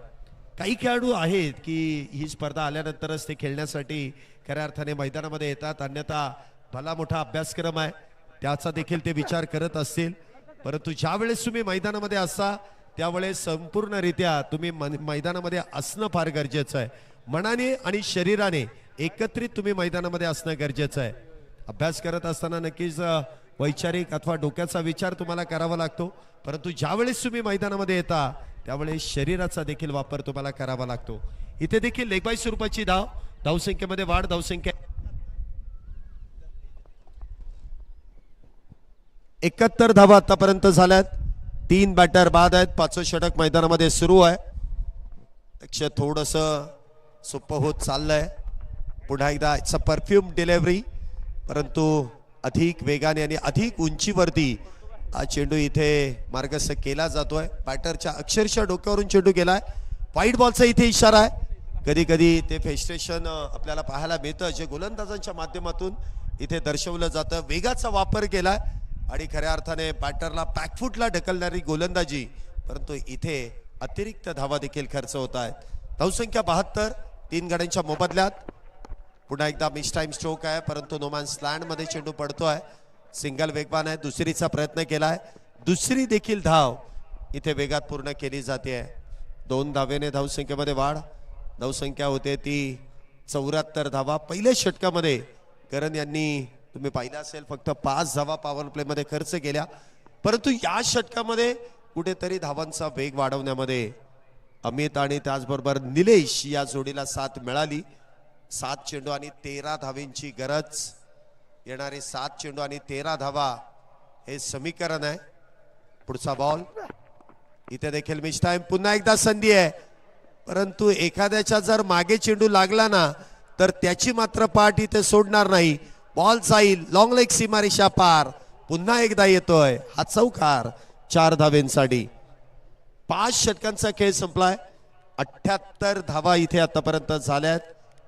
काही खेळाडू आहेत की ही स्पर्धा आल्यानंतरच ते खेळण्यासाठी खऱ्या अर्थाने मैदानामध्ये येतात. अन्यथा भला मोठा अभ्यासक्रम आहे त्याचा देखील ते विचार करत असतील परंतु ज्या वेळेस तुम्ही मैदानामध्ये असता त्यावेळेस संपूर्णरित्या तुम्ही मैदानामध्ये असणं फार गरजेचं आहे. मनाने आणि शरीराने एकत्रित तुम्ही मैदानामध्ये असणं गरजेचं आहे. अभ्यास करत असताना नक्कीच वैचारिक अथवा डोक्याचा विचार तुम्हाला करावा लागतो परंतु ज्यावेळेस तुम्ही मैदानामध्ये येता त्यावेळेस शरीराचा देखील वापर तुम्हाला करावा लागतो. इथे देखील लेग बाय स्वरूपाची धावसंख्येमध्ये वाढ. धावसंख्या 71 धावा आतापर्यंत झाल्यात. 3 बॅटर बाद आहेत. 5वं षटक मैदानामध्ये सुरू आहे. लक्ष थोडस सोपं होत चाललंय. पुन्हा एकदा इट्स अ परफ्यूम डिलिव्हरी परंतु अधिक वेगाने आणि अधिक उंचीवरती हा चेंडू इथे मार्गस्थ केला जातोय. बॅटरच्या अक्षरशः डोक्यावरून चेंडू गेलाय. वाईट बॉलचा इथे इशारा आहे. कधी कधी ते फ्रस्ट्रेशन आपल्याला पाहायला मिळतं जे गोलंदाजांच्या माध्यमातून इथे दर्शवलं जातं. वेगाचा वापर केलाय आणि खऱ्या अर्थाने बॅटरला बॅकफुटला ढकलणारी गोलंदाजी परंतु इथे अतिरिक्त धावा देखील खर्च होत आहेत. धावसंख्या 72. 3 गाड्यांच्या मोबदल्यात. पुन्हा एकदा मिस टाइम स्ट्रोक आहे परंतु नोमॅन्स लँड मध्ये चेंडू पडतोय. सिंगल वेगवान आहे. दुसरीचा प्रयत्न केलाय. दुसरी देखील धाव इथे वेगात पूर्ण केली जाते. 2 धावेने धावसंख्येमध्ये वाढ. धावसंख्या होते ती 74 धावा. पहिल्या षटकामध्ये करण यांनी तुम्ही पाहिलं असेल फक्त 5 धावा पॉवर प्ले मध्ये खर्च केल्या परंतु या षटकामध्ये कुठेतरी धावांचा वेग वाढवण्यामध्ये अमित आणि त्याचबरोबर निलेश या जोडीला साथ मिळाली. 7 चेंडू आणि 13 धावेंची गरज. येणारे 7 चेंडू आणि 13 धावा हे समीकरण आहे. पुढचा बॉल इथे देखील मिस टाइम. पुन्हा एकदा संधी आहे परंतु एखाद्याच्या जर मागे चेंडू लागला ना तर त्याची मात्र पाठ इथे सोडणार नाही. बॉल जाईल लॉंग लेग सीमारेषा पार. पुन्हा एकदा येतोय हा चौकार 4 धावेंसाठी. 5 षटकांचा खेळ संपलाय. 78 धावा इथे आतापर्यंत झाल्यात.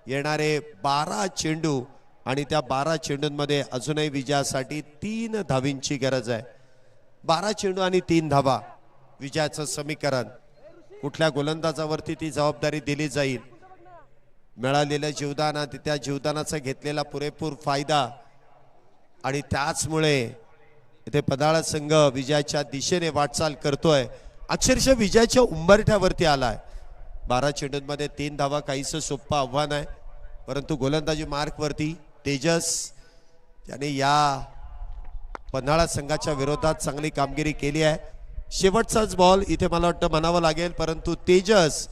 येणारे 12 चेंडू आणि त्या 12 चेंडूंमध्ये अजूनही विजयासाठी 3 धावींची गरज आहे. 12 चेंडू आणि 3 धावा विजयाचं समीकरण. कुठल्या गोलंदाजावरती ती जबाबदारी दिली जाईल. मिळालेल्या जीवदानात त्या जीवदानाचा घेतलेला पुरेपूर फायदा आणि त्याचमुळे इथे पदाळा संघ विजयाच्या दिशेने वाटचाल करतोय. अक्षरशः विजयाच्या उंबरठ्यावरती आलाय. 12 चेंडूंमध्ये 3 धावा काहीसं सोपं आव्हान आहे परंतु गोलंदाजी मार्क वरती तेजस त्याने या पन्हाळा संघाच्या विरोधात चांगली कामगिरी केली आहे. शेवटचाच बॉल इथे मला वाटतं म्हणावं लागेल, परंतु तेजस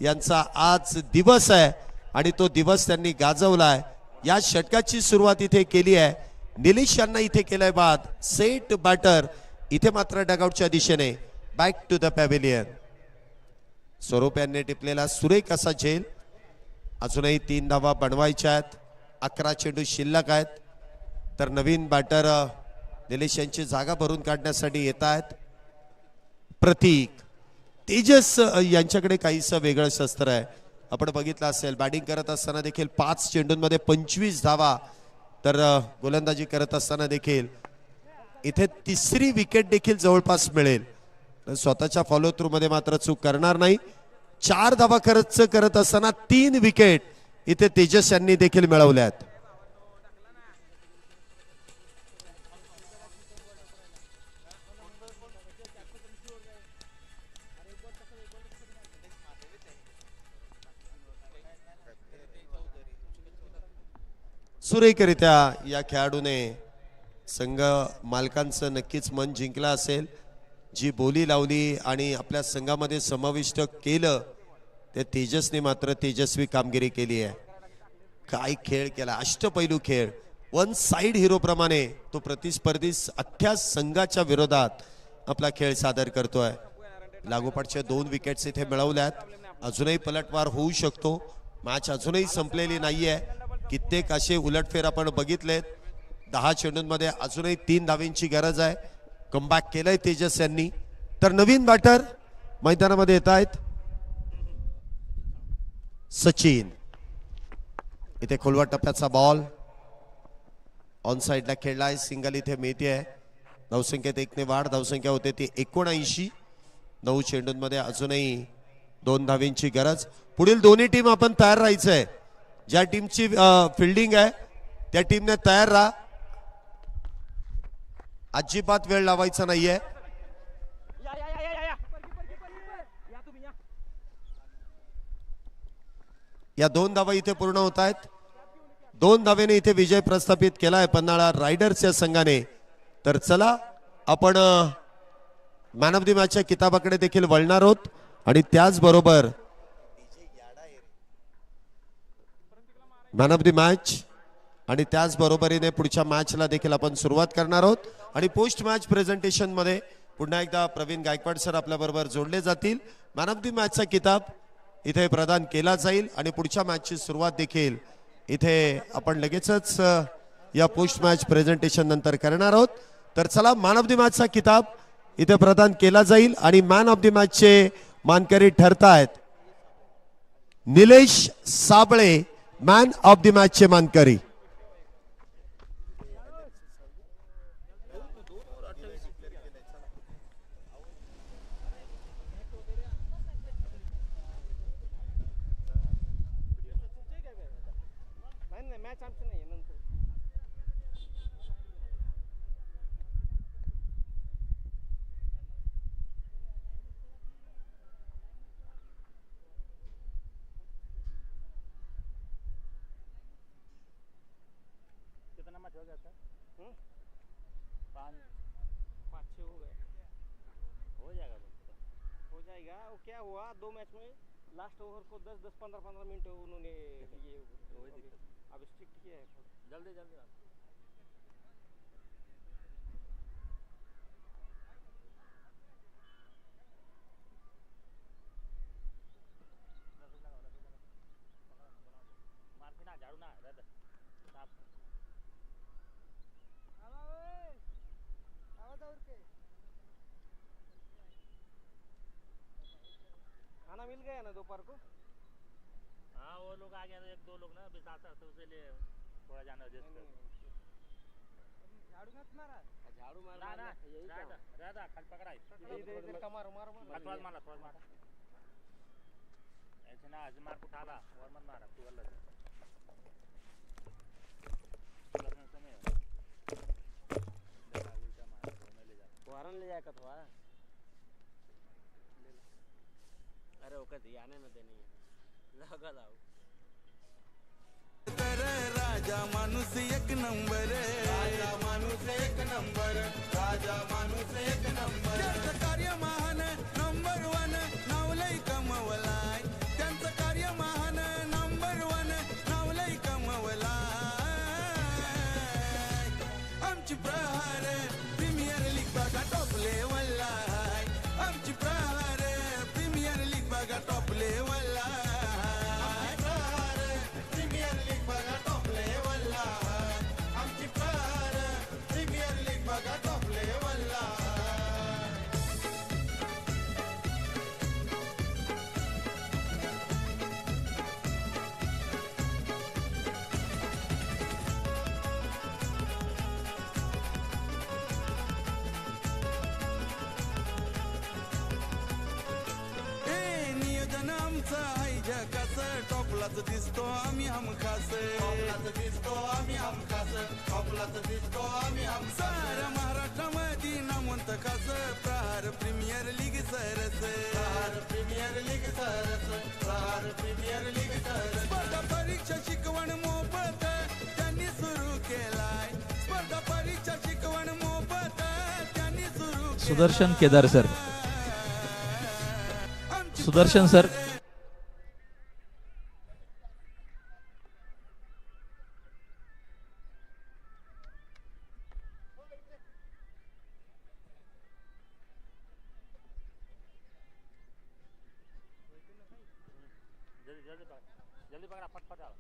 यांचा आज दिवस आहे आणि तो दिवस त्यांनी गाजवलाय. या षटकाची सुरुवात इथे केली आहे. निलेश यांना इथे केलाय बाद. सेट बॅटर इथे मात्र डगआउटच्या दिशेने बॅक टू द पॅव्हिलियन. स्वरूप यांनी टिपलेला सुरेख असा झेल. अजूनही 3 धावा बनवायच्या आहेत. 11 चेंडू शिल्लक आहेत. तर नवीन बॅटर निलेश यांची जागा भरून काढण्यासाठी येत आहेत. प्रतीक तेजस यांच्याकडे काहीसं वेगळं शस्त्र आहे. आपण बघितलं असेल बॅटिंग करत असताना देखील 5 चेंडूंमध्ये 25 धावा, तर गोलंदाजी करत असताना देखील इथे 3री विकेट देखील जवळपास मिळेल. स्वतःच्या फॉलो थ्रू मध्ये मात्र चूक करणार नाही. 4 धावा खर्च करत असताना 3 विकेट इथे तेजस यांनी देखील मिळवल्यात. सुरेखरित्या या खेळाडूने संघ मालकांचं नक्कीच मन जिंकलं असेल. जी बोली लावली आणि आपल्या संघामध्ये समाविष्ट केलं ते तेजसने मात्र तेजस्वी कामगिरी केली आहे. काय खेळ केला, अष्टपैलू खेळ. वन साइड हिरो प्रमाणे तो प्रतिस्पर्धी अख्ख्या संघाच्या विरोधात आपला खेळ सादर करतोय. लागोपाठच्या 2 विकेट्स इथे मिळवल्यात. अजूनही पलटवार होऊ शकतो. मॅच अजूनही संपलेली नाहीये. कित्येक असे उलटफेर आपण बघितलेत. 10 चेंडूंमध्ये अजूनही 3 धावेंची गरज आहे. कमबॅक केलंय तेजस यांनी. तर नवीन बॅटर मैदानामध्ये येत आहेत. सचिन इथे खोलवा टप्प्याचा बॉल ऑन साइडला खेळलाय. सिंगल इथे मिळते. धावसंख्येत 1 ने वाढ. धावसंख्या होते ती 79. 9 चेंडूंमध्ये अजूनही 2 धावेंची गरज. पुढील दोन्ही टीम आपण तयार राहायचंय. ज्या टीमची फिल्डिंग आहे त्या टीमने तयार राहा. अजिबात वेळ लावायचा नाहीये. या 2 धावा इथे पूर्ण होत आहेत. 2 धावेने इथे विजय प्रस्थापित केलाय पन्हाळा रायडर्सच्या संघाने. तर चला आपण मॅन ऑफ द मॅचच्या किताबाकडे देखील वळणार आहोत आणि त्याचबरोबर मॅन ऑफ द मॅच आणि त्याचबरोबरीने पुढच्या मॅचला देखील आपण सुरुवात करणार आहोत. आणि पोस्ट मॅच प्रेझेंटेशन मध्ये पुन्हा एकदा प्रवीण गायकवाड सर आपल्या बरोबर जोडले जातील. मॅन ऑफ द मॅचचा किताब इथे प्रदान केला जाईल आणि पुढच्या मॅचची सुरुवात देखील इथे आपण लगेचच या पोस्ट मॅच प्रेझेंटेशन नंतर करणार आहोत. तर चला मॅन ऑफ द मॅचचा किताब इथे प्रदान केला जाईल आणि मॅन ऑफ द मॅचचे मानकरी ठरतायत Nilesh Sabale, man of the मॅचचे मानकरी. क्या हुआ 2 मैच में लास्ट ओवर को 10-10 15-15 मिनट उन्होंने ये अब स्ट्रिक्ट किया है. जल्दी जल्दी मिल गया ना दोपहर को. हाँ वो लोग आ गए 1-2 लोग ना विशाल सर तो उसके लिए थोड़ा जाना एडजस्ट कर. झाड़ू मत मारा. झाड़ू मारा ना यही राधा खाली पकड़ाई इधर कमर मार थोड़ा मारा ऐसे ना आज मार उठाला और मत मारा तू अलग वारन ले जाएगा तो अरे ओके आने न देनी लगा लाओ. राजा माणूस एक नंबर राजा माणूस एक नंबर राजा माणूस एक नंबर त्यांचं कार्य महान नंबर वन नावलई कमवलाय त्यांचं कार्य महान नंबर वन नावलई कमवलाय आमची प्रहार प्रीमियर लीग बघा टॉप लेवलला आमची प्रहार प्रीमियर लीग बघा टॉप लेवलला प्रीमियर लीग बघा टॉप लेवलला आमची प्रहार प्रीमियर लीग बघा टॉप लेवलला नियोजन आमचं आहे जगाचं टॉपलाच दिसतो आम्ही हमखास टॉपलाच दिसतो आम्ही हमखास टॉपलाच दिसतो आम्ही हम सारा महाराष्ट्रामध्ये नामवंत खास प्रहार प्रीमियर लीग सरस प्रहार प्रीमियर लीग सरस प्रहार प्रीमियर लीग सरस स्पर्धा परीक्षा शिकवण मोफत त्यांनी सुरू केलाय स्पर्धा परीक्षा शिकवण मोफत त्यांनी सुरू सुदर्शन केदार सर सुदर्शन सर जल्दी जल्दी पकड़ा फटफट आओ